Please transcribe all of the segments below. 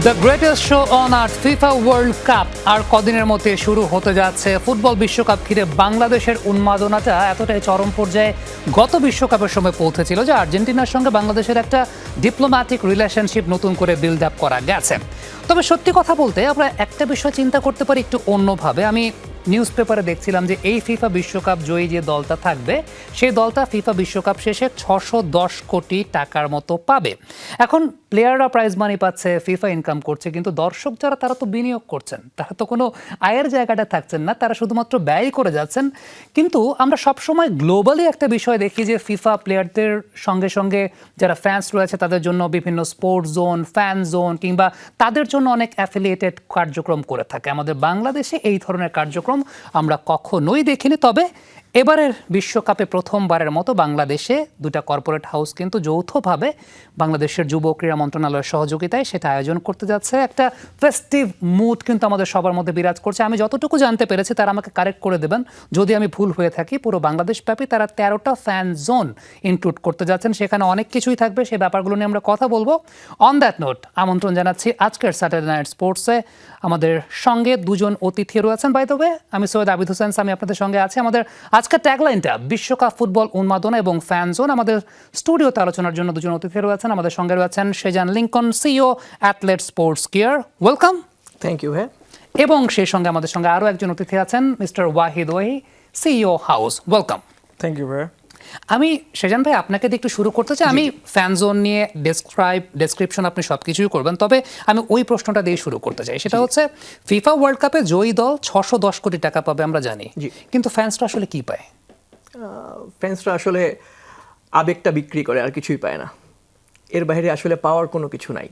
The greatest show on earth FIFA world cup আর কদিনের মধ্যে শুরু হতে যাচ্ছে। ফুটবল বিশ্বকাপ ঘিরে বাংলাদেশের উন্মাদনাটা এতটাই চরম পর্যায়ে গত বিশ্বকাপের সময় পৌঁছেছিল যে আর্জেন্টিনার সঙ্গে বাংলাদেশের একটা ডিপ্লোম্যাটিক রিলেশনশিপ নতুন করে বিল্ড আপ করা গেছে। তবে সত্যি কথা বলতে আমরা একটা বিষয় চিন্তা করতে পারি একটু অন্যভাবে। আমি নিউজ পেপারে দেখছিলাম যে এই ফিফা বিশ্বকাপ জয়ী যে দলটা থাকবে সেই দলটা ফিফা বিশ্বকাপ শেষে 610 কোটি টাকার মতো পাবে। এখন প্লেয়াররা প্রাইজ মানি পাচ্ছে, ফিফা ইনকাম করছে, কিন্তু দর্শক যারা তারা তো বিনিয়োগ করছেন, তারা তো কোনো আয়ের জায়গাটা থাকছেন না, তারা শুধুমাত্র ব্যয় করে যাচ্ছেন। কিন্তু আমরা সবসময় গ্লোবালি একটা বিষয় দেখি যে ফিফা প্লেয়ারদের সঙ্গে সঙ্গে যারা ফ্যান্স রয়েছে তাদের জন্য বিভিন্ন স্পোর্টস জোন, ফ্যান জোন কিংবা তাদের জন্য অনেক অ্যাফিলিয়েটেড কার্যক্রম করে থাকে। আমাদের বাংলাদেশে এই ধরনের কার্যক্রম আমরা কখনোই দেখিনি। তবে এবারের বিশ্বকাপে প্রথমবারের মতো বাংলাদেশে দুটা কর্পোরেট হাউস কিন্তু যৌথভাবে বাংলাদেশের যুব ক্রীড়া মন্ত্রণালয়ের সহযোগিতায় সেটা আয়োজন করতে যাচ্ছে। একটা ফেস্টিভ মুড কিন্তু আমাদের সবার মধ্যে বিরাজ করছে। আমি যতটুকু জানতে পেরেছি তারা আমাকে কারেক্ট করে দেবেন যদি আমি ভুল হয়ে থাকি। পুরো বাংলাদেশব্যাপী তারা 13টা ফ্যান জোন ইনক্লুড করতে যাচ্ছেন, সেখানে অনেক কিছুই থাকবে, সেই ব্যাপারগুলো নিয়ে আমরা কথা বলবো। অন দ্যাট নোট আমন্ত্রণ জানাচ্ছি আজকের স্যাটারডে নাইট স্পোর্টসে আমাদের সঙ্গে দুজন অতিথি রয়েছেন। বাই দ্য ওয়ে, আমি সৈয়দ আবিদ হোসেন সামি আপনাদের সঙ্গে আছি। আমাদের আজকের ট্যাগলাইনটা বিশ্বকাপ ফুটবল উন্মাদনা এবং ফ্যান জোন। আমাদের স্টুডিওতে আলোচনার জন্য দুজন অতিথি রয়েছেন। আমাদের সঙ্গে রয়েছেন Sezan Lincoln, CEO Athlete Sports Care, welcome. Thank you. হ্যাঁ, এবং সেই সঙ্গে আমাদের সঙ্গে আরও একজন অতিথি আছেন, mister Wahid Wahi, CEO House, welcome. Thank you ভাই। আমি সেজান ভাই আপনাকে দিয়ে একটু শুরু করতে চাই। আমি ফ্যান জোন নিয়ে ডেসক্রিপশন আপনি সব কিছুই করবেন, তবে আমি ওই প্রশ্নটা দিয়ে শুরু করতে চাই। সেটা হচ্ছে ফিফা ওয়ার্ল্ড কাপে জয়ী দল 610 কোটি টাকা পাবে আমরা জানি, কিন্তু ফ্যান্সরা আসলে কি পায়? ফ্যান্সরা আসলে আবেগটা বিক্রি করে, আর কিছুই পায় না। এর বাইরে আসলে পাওয়ার কোনো কিছু নাই।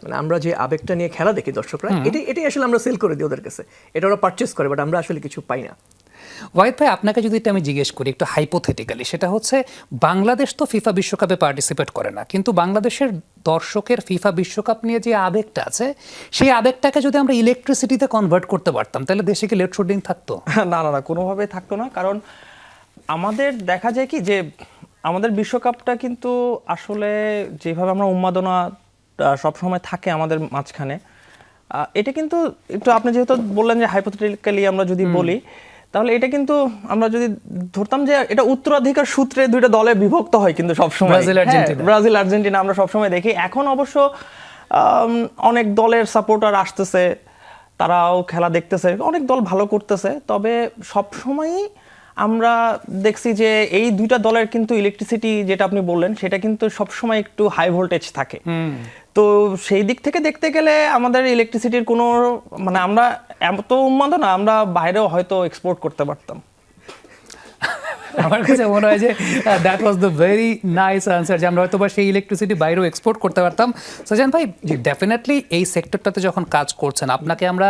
মানে আমরা যে আবেগটা নিয়ে খেলা দেখি দর্শকরা, এটাই আসলে আমরা সেল করে দিই ওদের কাছে, এটা ওরা পারচেস করে, বাট আমরা আসলে কিছু পাই না। ওয়াহিদ ভাই, আপনাকে যদি এটা আমি জিজ্ঞেস করি একটু হাইপোথেটিক্যালি, সেটা হচ্ছে বাংলাদেশ তো ফিফা বিশ্বকাপে পার্টিসিপেট করে না, কিন্তু বাংলাদেশের দর্শকের ফিফা বিশ্বকাপ নিয়ে যে আবেগটা আছে সেই আবেগটাকে যদি আমরা ইলেকট্রিসিটিতে কনভার্ট করতে পারতাম তাহলে দেশে কি লোডশেডিং থাকতো? না না না, কোনোভাবেই থাকতো না। কারণ আমাদের দেখা যায় কি যে আমাদের বিশ্বকাপটা কিন্তু আসলে যেভাবে আমরা উন্মাদনা সবসময় থাকে আমাদের মাঝখানে, এটা কিন্তু একটু আপনি যেহেতু বললেন যে হাইপোথেটিক্যালি আমরা যদি বলি, তাহলে এটা কিন্তু আমরা যদি ধরতাম যে এটা উত্তরাধিকার সূত্রে দুইটা দলে বিভক্ত হয় কিন্তু সবসময়, ব্রাজিল আর্জেন্টিনা আমরা সবসময় দেখি। এখন অবশ্য অনেক দলের সাপোর্টার আসতেছে, তারাও খেলা দেখতেছে, অনেক দল ভালো করতেছে। তবে সবসময়ই আমরা দেখছি যে এই দুইটা দলের কিন্তু ইলেকট্রিসিটি যেটা আপনি বললেন সেটা কিন্তু সবসময় একটু হাই ভোল্টেজ থাকে। তো সেই দিক থেকে দেখতে গেলে আমাদের ইলেকট্রিসিটির কোনো মানে আমরা এত উন্মাদনা আমরা বাইরেও হয়তো এক্সপোর্ট করতে পারতাম। আমার কাছে মনে হয় যে that was the very nice answer, যে আমরা হয়তো বা সেই ইলেকট্রিসিটি বাইরেও এক্সপোর্ট করতে পারতাম। সাজান ভাই, ডেফিনেটলি এই সেক্টরটাতে যখন কাজ করছেন, আপনাকে আমরা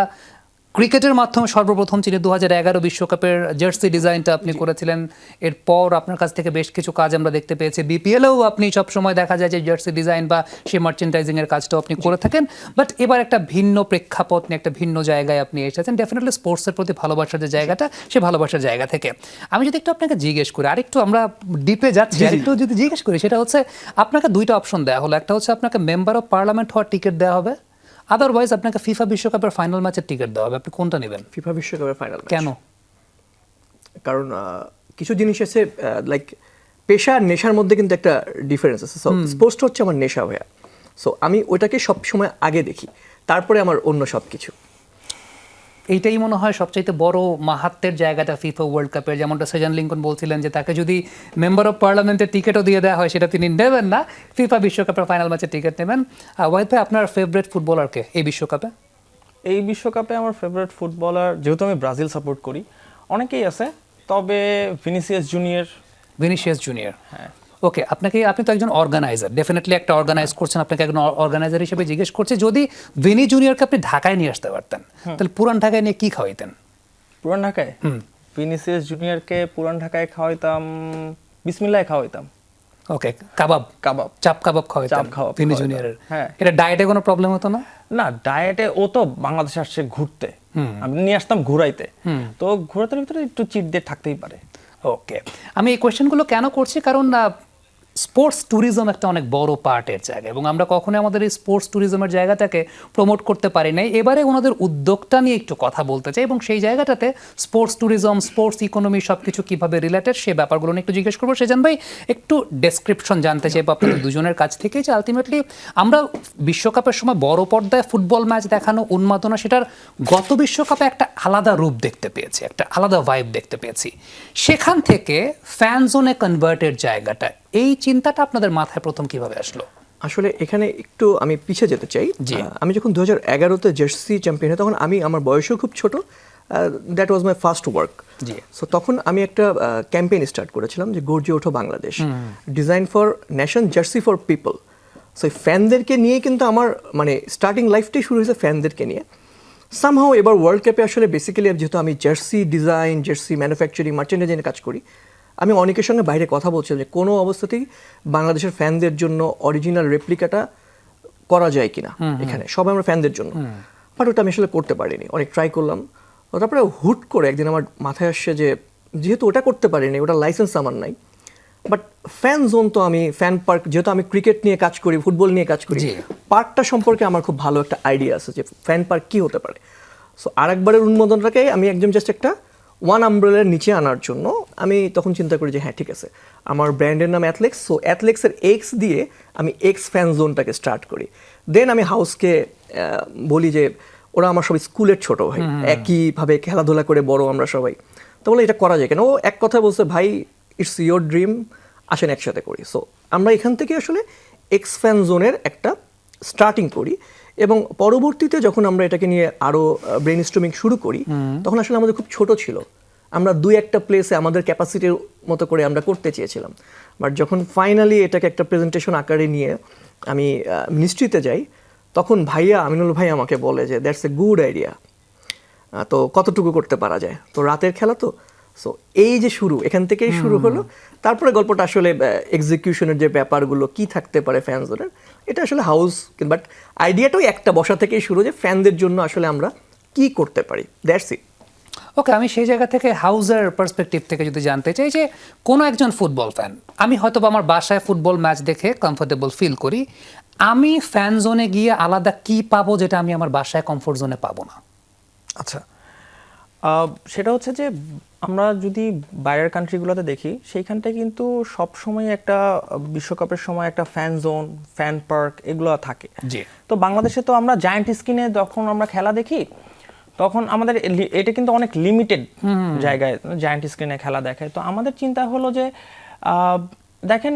ক্রিকেটের মাধ্যমে সর্বপ্রথম চিনি। 2011 বিশ্বকাপের জার্সি ডিজাইনটা আপনি করেছিলেন, এরপর আপনার কাছ থেকে বেশ কিছু কাজ আমরা দেখতে পেয়েছি। বিপিএলেও আপনি সবসময় দেখা যায় যে জার্সি ডিজাইন বা সেই মার্চেন্ডাইজিংয়ের কাজটাও আপনি করে থাকেন। বাট এবার একটা ভিন্ন প্রেক্ষাপট নিয়ে একটা ভিন্ন জায়গায় আপনি এসেছেন, ডেফিনেটলি স্পোর্টসের প্রতি ভালোবাসার যে জায়গাটা, সে ভালোবাসার জায়গা থেকে। আমি যদি একটু আপনাকে জিজ্ঞেস করি, আরেকটু আমরা ডিপে যাচ্ছি, আরেকটু যদি জিজ্ঞেস করি, সেটা হচ্ছে আপনাকে দুইটা অপশন দেওয়া হলো। একটা হচ্ছে আপনাকে মেম্বার অফ পার্লামেন্ট হওয়ার টিকিট দেওয়া হবে, আদারওয়াইজ আপনাকে ফিফা বিশ্বকাপের ফাইনাল ম্যাচের টিকিট দেওয়া হবে। আপনি কোনটা নেবেন? ফিফা বিশ্বকাপের ফাইনাল। কেন? কারণ কিছু জিনিস আছে, লাইক পেশা আর নেশার মধ্যে কিন্তু একটা ডিফারেন্স আছে। সো স্পোর্টসটা হচ্ছে আমার নেশা ভাইয়া, সো আমি ওইটাকে সবসময় আগে দেখি, তারপরে আমার অন্য সব কিছু। এইটাই মনে হয় সবচাইতে বড় মাহাত্মের জায়গাটা ফিফা ওয়ার্ল্ড কাপের। যেমনটা সেজান লিঙ্কন বলছিলেন যে তাকে যদি মেম্বার অফ পার্লামেন্টের টিকিটও দিয়ে দেওয়া হয় সেটা তিনি নেবেন না, ফিফা বিশ্বকাপের ফাইনাল ম্যাচের টিকিট নেবেন। ওয়াহিদ ভাই, আপনার ফেভারিট ফুটবলারকে এই বিশ্বকাপে? এই বিশ্বকাপে আমার ফেভারিট ফুটবলার, যেহেতু আমি ব্রাজিল সাপোর্ট করি, অনেকেই আছে, তবে ভিনিসিয়াস জুনিয়র। হ্যাঁ, ওকে, আপনি তো একজন অর্গানাইজার, ডেফিনেটলি একটা অর্গানাইজ করছেন, আপনাকে একজন অর্গানাইজার হিসেবে জিজ্ঞেস করছে, যদি ভিনি জুনিয়রকে আপনি ঢাকায় নিয়ে আসতে পারতেন তাহলে পুরান ঢাকায় নিয়ে কি খাওয়াইতেন? পুরান ঢাকায় ভিনিসিয়াস জুনিয়রকে পুরান ঢাকায় খাওয়াইতাম, বিসমিল্লাহ খাওয়াইতাম। ওকে, কাবাব, চাপ কাবাব খাওয়াইতাম ভিনি জুনিয়রের। হ্যাঁ, এটা ডায়েটে কোনো প্রবলেম হতো না? না, ডায়েটে ও তো বাংলাদেশে আসছে ঘুরতে, আমি নিয়ে আসতাম ঘুরাইতে, তো ঘোরাতে ভিতরে একটু চিট দিয়ে থাকতেই পারে। ওকে, আমি এই কোয়েশ্চেনগুলো কেন করছি, কারণ স্পোর্টস ট্যুরিজম একটা অনেক বড় পার্টের জায়গা এবং আমরা কখনোই আমাদের এই স্পোর্টস ট্যুরিজমের জায়গাটাকে প্রমোট করতে পারি নাই। এবারে ওনাদের উদ্যোগটা নিয়ে একটু কথা বলতে চাই এবং সেই জায়গাটাতে স্পোর্টস ট্যুরিজম, স্পোর্টস ইকোনমি সবকিছু কিভাবে রিলেটেড সে ব্যাপারগুলো নিয়ে একটু জিজ্ঞেস করবো। সেজান ভাই, একটু ডেসক্রিপশন জানতে চাইবো আপনাদের দুজনের কাছ থেকে যে আলটিমেটলি আমরা বিশ্বকাপের সময় বড় পর্দায় ফুটবল ম্যাচ দেখানো উন্মাদনা, সেটার গত বিশ্বকাপে একটা আলাদা রূপ দেখতে পেয়েছি, একটা আলাদা ভাইব দেখতে পেয়েছি। সেখান থেকে ফ্যান জোনে কনভার্টের জায়গাটা, এই চিন্তাটা আপনাদের মাথায় প্রথম কিভাবে আসলো? আসলে এখানে একটু আমি পিছিয়ে যেতে চাই। আমি যখন 2011-তে জার্সি চ্যাম্পিয়ন হয় তখন আমার বয়সও খুব ছোট। That was my first work. So তখন আমি একটা ক্যাম্পেইন স্টার্ট করেছিলাম যে গর্জে ওঠো Bangladesh, design for nation, jersey for people. So এই ফ্যানদেরকে নিয়ে কিন্তু আমার মানে স্টার্টিং লাইফটাই শুরু হয়েছে ফ্যানদেরকে নিয়ে। সামহাও এবার ওয়ার্ল্ড কাপে আসলে বেসিক্যালি যেহেতু আমি জার্সি ডিজাইন, জার্সি ম্যানুফ্যাকচারিং, মার্চেন্ডাইজিংয়ে কাজ করি, আমি অনেকের সঙ্গে বাইরে কথা বলছিলাম যে কোনো অবস্থাতেই বাংলাদেশের ফ্যানদের জন্য অরিজিনাল রেপ্লিকাটা করা যায় কিনা এখানে, সবাই আমরা ফ্যানদের জন্য। বাট ওটা আমি আসলে করতে পারিনি, অনেক ট্রাই করলাম। তারপরে হুট করে একদিন আমার মাথায় আসছে যে যেহেতু ওটা করতে পারিনি, ওটা লাইসেন্স আমার নাই, বাট ফ্যান জোন তো আমি, ফ্যান পার্ক, যেহেতু আমি ক্রিকেট নিয়ে কাজ করি, ফুটবল নিয়ে কাজ করি, পার্কটা সম্পর্কে আমার খুব ভালো একটা আইডিয়া আছে যে ফ্যান পার্ক কী হতে পারে। সো আরেকবারের উন্মোদনটাকে আমি একদম জাস্ট একটা ওয়ান আমব্রেলার নিচে আনার জন্য আমি তখন চিন্তা করি যে হ্যাঁ ঠিক আছে, আমার ব্র্যান্ডের নাম অ্যাথলেক্স, সো অ্যাথলেক্সের এক্স দিয়ে আমি এক্স ফ্যান জোনটাকে স্টার্ট করি। দেন আমি হাউসকে বলি যে ওরা আমার সবাই স্কুলের ছোট ভাই, একইভাবে খেলাধুলা করে বড় আমরা সবাই, তো বলে এটা করা যায় কেন। ও এক কথা বলছে, ভাই ইটস ইয়োর ড্রিম, আসেন একসাথে করি। সো আমরা এখান থেকে আসলে এক্স ফ্যান জোনের একটা স্টার্টিং করি এবং পরবর্তীতে যখন আমরা এটাকে নিয়ে আরও ব্রেন স্ট্রমিং শুরু করি তখন আসলে আমাদের খুব ছোট ছিল, আমরা 2-1টা প্লেসে আমাদের ক্যাপাসিটির মতো করে আমরা করতে চেয়েছিলাম। বাট যখন ফাইনালি এটাকে একটা প্রেজেন্টেশন আকারে নিয়ে আমি মিনিস্ট্রিতে যাই, তখন ভাইয়া আমিনুল ভাই আমাকে বলে যে দ্যাটস এ গুড আইডিয়া, তো কতটুকু করতে পারা যায়, তো রাতের খেলা তো। সো এই যে শুরু, এখান থেকেই শুরু হলো। তারপরে গল্পটা আসলে এক্সিকিউশনের যে ব্যাপারগুলো কি থাকতে পারে ফ্যান জোনের, এটা আসলে হাউস, বাট আইডিয়াটাও একটা বসা থেকেই শুরু যে ফ্যানদের জন্য আসলে আমরা কি করতে পারি, দ্যাটস ইট। ওকে, আমি সেই জায়গা থেকে হাউসের পার্সপেক্টিভ থেকে যদি জানতে চাই যে কোনো একজন ফুটবল ফ্যান, আমি হয়তো বা আমার বাসায় ফুটবল ম্যাচ দেখে কমফোর্টেবল ফিল করি, আমি ফ্যান জোনে গিয়ে আলাদা কি পাবো যেটা আমি আমার বাসায় কমফোর্ট জোনে পাবো না? আচ্ছা, সেটা হচ্ছে যে আমরা যদি বাইরের কান্ট্রিগুলোতে দেখি, সেইখানটায় কিন্তু সবসময় একটা বিশ্বকাপের সময় একটা ফ্যান জোন, ফ্যান পার্ক এগুলো থাকে। তো বাংলাদেশে তো আমরা জায়ান্ট স্ক্রিনে যখন আমরা খেলা দেখি তখন আমাদের এটা কিন্তু অনেক লিমিটেড জায়গায় জায়ান্ট স্ক্রিনে খেলা দেখায়। তো আমাদের চিন্তা হলো যে দেখেন,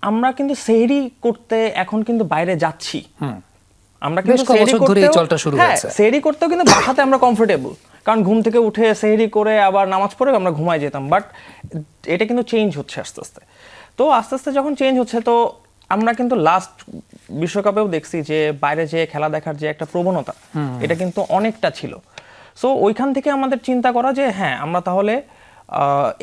আমরা কিন্তু সেহরি করতে এখন কিন্তু বাইরে যাচ্ছি, আমরা কিন্তু সেহরি করতেও কিন্তু বাসাতে আমরা কমফোর্টেবল, কারণ ঘুম থেকে উঠে সেহরি করে আবার নামাজ পড়ে আমরা ঘুমায় যেতাম। বাট এটা কিন্তু চেঞ্জ হচ্ছে আস্তে আস্তে। তো আস্তে আস্তে যখন চেঞ্জ হচ্ছে, তো আমরা কিন্তু লাস্ট বিশ্বকাপেও দেখছি যে বাইরে যে খেলা দেখার যে একটা প্রবণতা, এটা কিন্তু অনেকটা ছিল। সো ওইখান থেকে আমাদের চিন্তা করা যে হ্যাঁ, আমরা তাহলে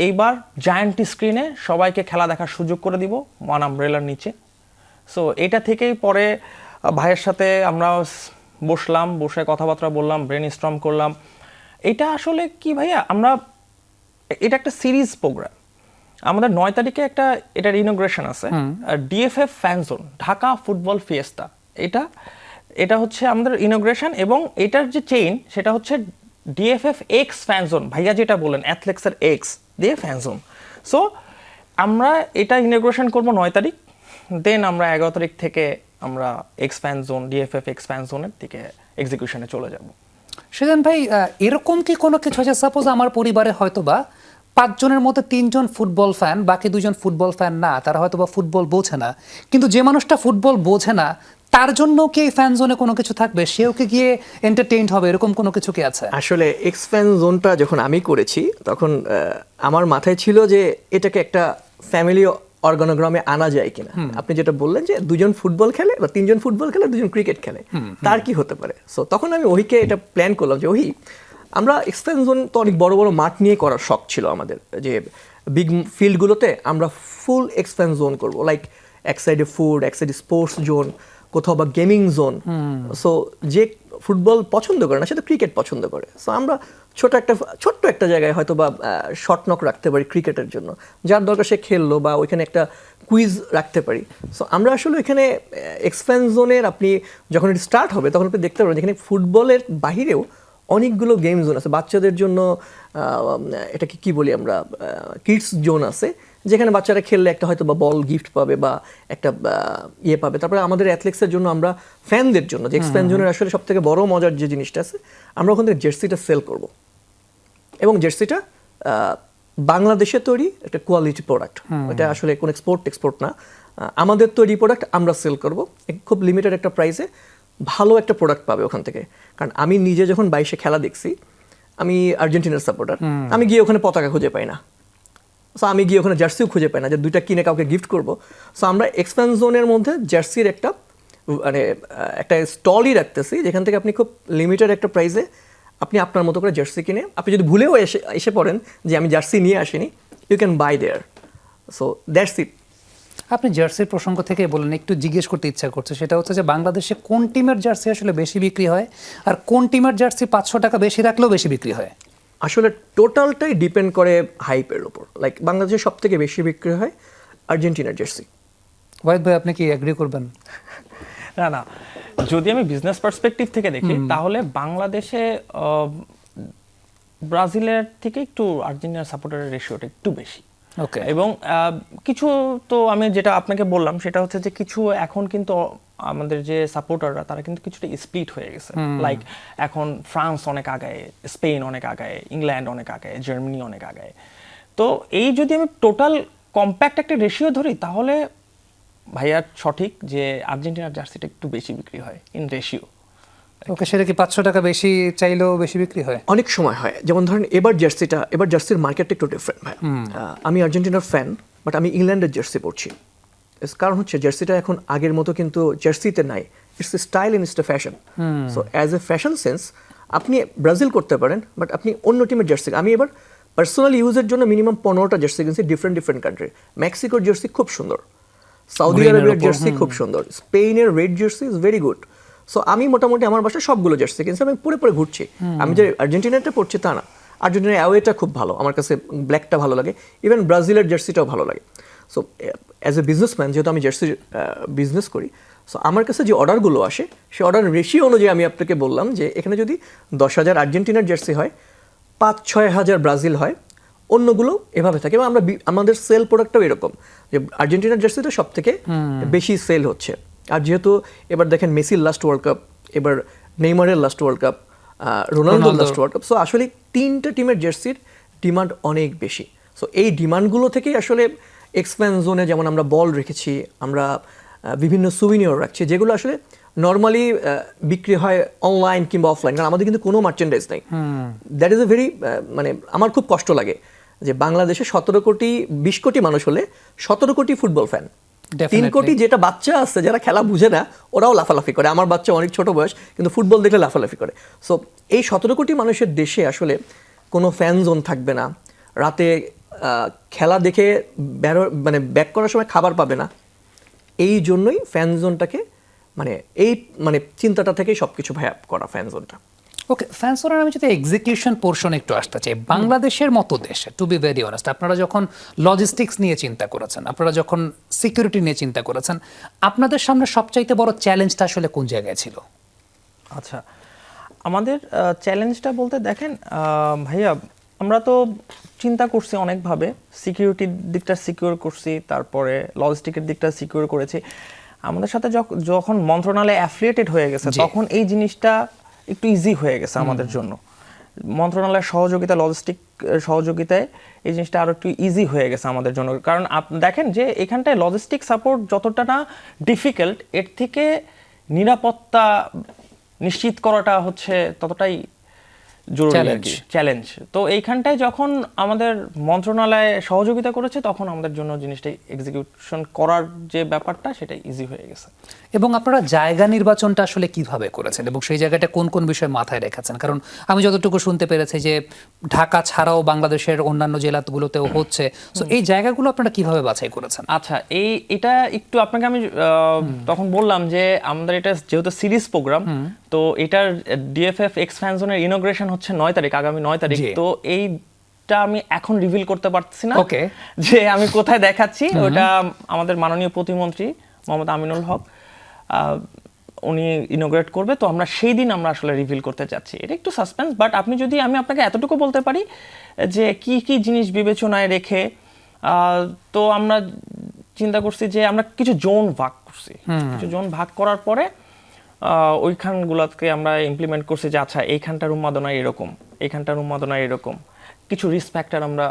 এইবার জায়ান্ট স্ক্রিনে সবাইকে খেলা দেখার সুযোগ করে দিব ওয়ান আমব্রেলার নিচে। সো এটা থেকেই পরে ভাইয়ের সাথে আমরা বসলাম, বসে কথাবার্তা বললাম, ব্রেন স্টর্ম করলাম। এটা আসলে কি ভাইয়া, আমরা এটা একটা সিরিজ প্রোগ্রাম, আমাদের 9 তারিখে একটা এটার ইনোগ্রেশন আছে, DFF fan zone Dhaka football fiesta, এটা হচ্ছে আমাদের ইনোগ্রেশন। এবং এটার যে চেইন সেটা হচ্ছে ডিএফএফ এক্স ফ্যান জোন, ভাইয়া যেটা বলেন অ্যাথলেক্সের এক্স দিয়ে ফ্যান জোন। সো আমরা এটা ইনোগ্রেশন করবো 9 তারিখ, দেন আমরা 11 তারিখ থেকে আমরা X fan zone, DFF X fan জোনের দিকে এক্সিকিউশনে চলে যাব। সেজান ভাই, এরকম কি কোনো কিছু আছে, সাপোজ আমার পরিবারে হয়তো বা 5 জনের মধ্যে 3 জন ফুটবল ফ্যান, বাকি 2 জন ফুটবল ফ্যান না, তারা হয়তো বা ফুটবল বোঝে না, কিন্তু যে মানুষটা ফুটবল বোঝে না তার জন্য কি এই ফ্যান জোনে কোনো কিছু থাকবে, সেও কি গিয়ে এন্টারটেইনড হবে, এরকম কোনো কিছু কি আছে? আসলে এক্স ফ্যান জোনটা যখন আমি করেছি তখন আমার মাথায় ছিল যে এটাকে একটা ফ্যামিলি অর্গানোগ্রামে আনা যায় কিনা। আপনি যেটা বললেন যে 2 জন ফুটবল খেলে বা 3 জন ফুটবল খেলে, 2 জন ক্রিকেট খেলে, তার কি হতে পারে। সো তখন আমি ওহিকে এটা প্ল্যান করলাম যে ওহি, আমরা এক্সপ্যান জোন তো অনেক বড় বড় মাঠ নিয়ে করার শখ ছিল আমাদের, যে বিগ ফিল্ডগুলোতে আমরা ফুল এক্সপ্যান জোন করবো, লাইক এক সাইডে ফুড, এক সাইডে স্পোর্টস জোন, কোথাও বা গেমিং জোন। সো যে ফুটবল পছন্দ করে না সে তো ক্রিকেট পছন্দ করে। সো আমরা ছোট্ট একটা জায়গায় হয়তো বা শর্ট নক রাখতে পারি ক্রিকেটের জন্য, যার দরকার সে খেললো, বা ওইখানে একটা কুইজ রাখতে পারি। সো আমরা আসলে এখানে এক্সপ্যান্ড জোনের আপনি যখন এটি স্টার্ট হবে তখন আপনি দেখতে পারবেন যেখানে ফুটবলের বাহিরেও অনেকগুলো গেম জোন আছে বাচ্চাদের জন্য। এটাকে কি বলি আমরা, কিডস জোন আছে, যেখানে বাচ্চারা খেললে একটা হয়তো বা বল গিফট পাবে বা একটা ইয়ে পাবে। তারপরে আমাদের অ্যাথলেটিক্সের জন্য আমরা ফ্যানদের জন্য যে এক্সপ্যান্ড জোনের আসলে সব থেকে বড় মজার যে জিনিসটা আছে, আমরা ওখান থেকে জার্সিটা সেল করব, এবং জার্সিটা বাংলাদেশে তৈরি একটা কোয়ালিটি প্রোডাক্ট। এটা আসলে কোনো এক্সপোর্ট না, আমাদের তৈরি প্রোডাক্ট আমরা সেল করব খুব লিমিটেড একটা প্রাইসে। ভালো একটা প্রোডাক্ট পাবে ওখান থেকে। কারণ আমি নিজে যখন 22-এ খেলা দেখছি, আমি আর্জেন্টিনার সাপোর্টার, আমি গিয়ে ওখানে পতাকা খুঁজে পাই না। সো আমি গিয়ে ওখানে জার্সিও খুঁজে পাই না যে দুইটা কিনে কাউকে গিফট করব। সো আমরা এক্সপ্যান্ড জোনের মধ্যে জার্সির একটা স্টলই রাখতেছি, যেখান থেকে আপনি খুব লিমিটেড একটা প্রাইসে আপনি আপনার মতো করে জার্সি কিনে, আপনি যদি ভুলেও এসে পড়েন যে আমি জার্সি নিয়ে আসিনি, you can buy there. So that's it. আপনি জার্সির প্রসঙ্গ থেকে বলেন, একটু জিজ্ঞেস করতে ইচ্ছা করছে, সেটা হচ্ছে যে বাংলাদেশে কোন টিমের জার্সি আসলে বেশি বিক্রি হয়, আর কোন টিমের জার্সি 500 টাকা বেশি রাখলেও বেশি বিক্রি হয়? আসলে টোটালটাই ডিপেন্ড করে হাইপের উপর। লাইক বাংলাদেশে সব থেকে বেশি বিক্রি হয় আর্জেন্টিনার জার্সি। ওয়াহিদ ভাই, আপনি কি এগ্রি করবেন? না, যদি আমি বিজনেস পার্সপেক্টিভ থেকে দেখি তাহলে বাংলাদেশে ব্রাজিলের থেকে একটু আর্জেন্টিনার সাপোর্টারের রেশিওটা একটু বেশি। ওকে। এবং কিছু তো আমি যেটা আপনাকে বললাম সেটা হচ্ছে যে কিছু এখন কিন্তু আমাদের যে সাপোর্টাররা তারা কিন্তু কিছুটা স্প্লিট হয়ে গেছে। লাইক এখন ফ্রান্স অনেক আগায়, স্পেন অনেক আগায়, ইংল্যান্ড অনেক আগায়, জার্মানি অনেক আগায়। তো এই যদি আমি টোটাল কম্প্যাক্ট একটা রেশিও ধরি তাহলে ভাইয়া সঠিক যে আর্জেন্টিনার জার্সিটা একটু বেশি বিক্রি হয় ইন রেশিও। ওকে, সেটা কি 500 টাকা বেশি চাইলেও বেশি বিক্রি হয়? অনেক সময় হয়। যেমন ধরেন এবার জার্সির মার্কেটটা একটু ডিফারেন্ট ভাই। আমি আর্জেন্টিনার ফ্যান, বাট আমি ইংল্যান্ডের জার্সি পরছি। কারণ হচ্ছে জার্সিটা এখন আগের মতো কিন্তু জার্সিতে নাই, it's a style and it's a fashion. So as a fashion sense আপনি ব্রাজিল করতে পারেন, বাট আপনি অন্য টিমের জার্সি। আমি এবার পার্সোনাল ইউজের জন্য মিনিমাম 15টা জার্সি কিনছি ডিফারেন্ট কান্ট্রি। মেক্সিকোর জার্সি খুব সুন্দর, সৌদি আরবের জার্সি খুব সুন্দর, স্পেনের red jersey is very good. So আমি মোটামুটি আমার বাসায় সবগুলো জার্সি কিনছি, আমি পরে ঘুরছি। আমি যে আর্জেন্টিনাটা পড়ছি তা না, আর্জেন্টিনার অ্যাওয়েটা খুব ভালো, আমার কাছে ব্ল্যাকটা ভালো লাগে, ইভেন ব্রাজিলের জার্সিটাও ভালো লাগে। সো অ্যাজ এ বিজনেসম্যান, যেহেতু আমি জার্সি বিজনেস করি, সো আমার কাছে যে অর্ডারগুলো আসে সেই অর্ডার রেশিও অনুযায়ী আমি আপনাকে বললাম যে এখানে যদি 10,000 আর্জেন্টিনার জার্সি হয়, 5-6 হাজার ব্রাজিল হয়, অন্যগুলো এভাবে থাকে। এবং আমাদের সেল প্রোডাক্টটাও এরকম যে আর্জেন্টিনার জার্সিটা সব থেকে বেশি সেল হচ্ছে। আর যেহেতু এবার দেখেন মেসির লাস্ট ওয়ার্ল্ড কাপ, এবার নেইমারের লাস্ট ওয়ার্ল্ড কাপ, রোনালদোর লাস্ট ওয়ার্ল্ড কাপ, সো আসলে 3টা টিমের জার্সির ডিমান্ড অনেক বেশি। সো এই ডিমান্ডগুলো থেকেই আসলে এক্সপ্যান্ড জোনে যেমন আমরা বল রেখেছি, আমরা বিভিন্ন সুভিনিয়র রাখছি, যেগুলো আসলে নর্মালি বিক্রি হয় অনলাইন কিংবা অফলাইন, কারণ আমাদের কিন্তু কোনো মার্চেন্ডাইজ নাই। দ্যাট ইজ এ ভেরি, মানে আমার খুব কষ্ট লাগে যে বাংলাদেশে 20 কোটি মানুষ হলে 17 কোটি ফুটবল ফ্যান, 3 কোটি যেটা বাচ্চা আছে যারা খেলা বুঝে না, ওরাও লাফালাফি করে। আমার বাচ্চা অনেক ছোট বয়স, কিন্তু ফুটবল দেখলে লাফালাফি করে। সো এই 17 কোটি মানুষের দেশে আসলে কোনো ফ্যান জোন থাকবে না, রাতে খেলা দেখে ব্যাক করার সময় খাবার পাবে না। এই জন্যই ফ্যান জোনটাকে মানে চিন্তাটা থেকেই সবকিছু করা ফ্যান জোনটা। ওকে, ফ্যান জোনের আমি যদি এক্সিকিউশন পোর্শন একটু আসতে চাই, বাংলাদেশের মতো দেশে, টু বি ভেরি অনেস্ট, আপনারা যখন লজিস্টিক্স নিয়ে চিন্তা করেছেন, আপনারা যখন সিকিউরিটি নিয়ে চিন্তা করেছেন, আপনাদের সামনে সবচাইতে বড় চ্যালেঞ্জটা আসলে কোন জায়গায় ছিল? আচ্ছা, আমাদের চ্যালেঞ্জটা বলতে দেখেন ভাইয়া, আমরা তো চিন্তা করছি অনেকভাবে, সিকিউরিটির দিকটা সিকিউর করছি, তারপরে লজিস্টিকের দিকটা সিকিউর করেছি। আমাদের সাথে যখন মন্ত্রণালয় অ্যাফিলিয়েটেড হয়ে গেছে তখন এই জিনিসটা একটু ইজি হয়ে গেছে আমাদের জন্য। মন্ত্রণালয়ের সহযোগিতা, লজিস্টিক সহযোগিতায় এই জিনিসটা আরো একটু ইজি হয়ে গেছে আমাদের জন্য। কারণ দেখেন যে এখানটায় লজিস্টিক সাপোর্ট যতটা না ডিফিকাল্ট, এর থেকে নিরাপত্তা নিশ্চিত করাটা হচ্ছে ততটাই জরুরি আর Challenge. কি, চ্যালেঞ্জ। তো এইখানটায় যখন আমাদের মন্ত্রণালয় সহযোগিতা করেছে তখন আমাদের জন্য জিনিসটা এক্সিকিউশন করার যে ব্যাপারটা সেটা ইজি হয়ে গেছে। এবং আপনারা জায়গা নির্বাচনটা আসলে কিভাবে করেছেন এবং সেই জায়গাটা কোন কোন বিষয় মাথায় রেখেছেন? কারণ আমি যতটুকু শুনতে পেরেছি যে ঢাকা ছাড়াও বাংলাদেশের অন্যান্য জেলাগুলোতেও হচ্ছে, তো এই জায়গাগুলো আপনারা কিভাবে বাছাই করেছেন? আচ্ছা, এটা একটু আপনাকে আমি তখন বললাম যে আমাদের এটা যেহেতু সিরিজ প্রোগ্রাম, তো এটার ডিএফএফ এক্স ফ্যান জোনের ইনোগ্রেশন হচ্ছে 9 তারিখ, আগামী 9 তারিখ। জি। তো এইটা আমি এখন রিভিল করতে পারছি না Okay. যে আমি কোথায় দেখাচ্ছি। ওটা আমাদের মাননীয় প্রতিমন্ত্রী মোহাম্মদ আমিনুল হক উনি ইনোগ্রেট করবে, তো আমরা সেই দিন আমরা আসলে রিভিল করতে যাচ্ছি। এটা একটু সাসপেন্স, বাট আপনি যদি আমি আপনাকে এতটুকু বলতে পারি যে কি কি জিনিস বিবেচনায় রেখে তো আমরা চিন্তা করছি যে আমরা কিছু জোন ভাগ করছি। কিছু জোন ভাগ করার পরে ওইখানগুলোকে আমরা ইমপ্লিমেন্ট করছি যে আচ্ছা এইখানটার উন্মাদনা এরকম, এইখানটার উন্মাদনা এরকম। কিছু রিস্ক ফ্যাক্টর আমরা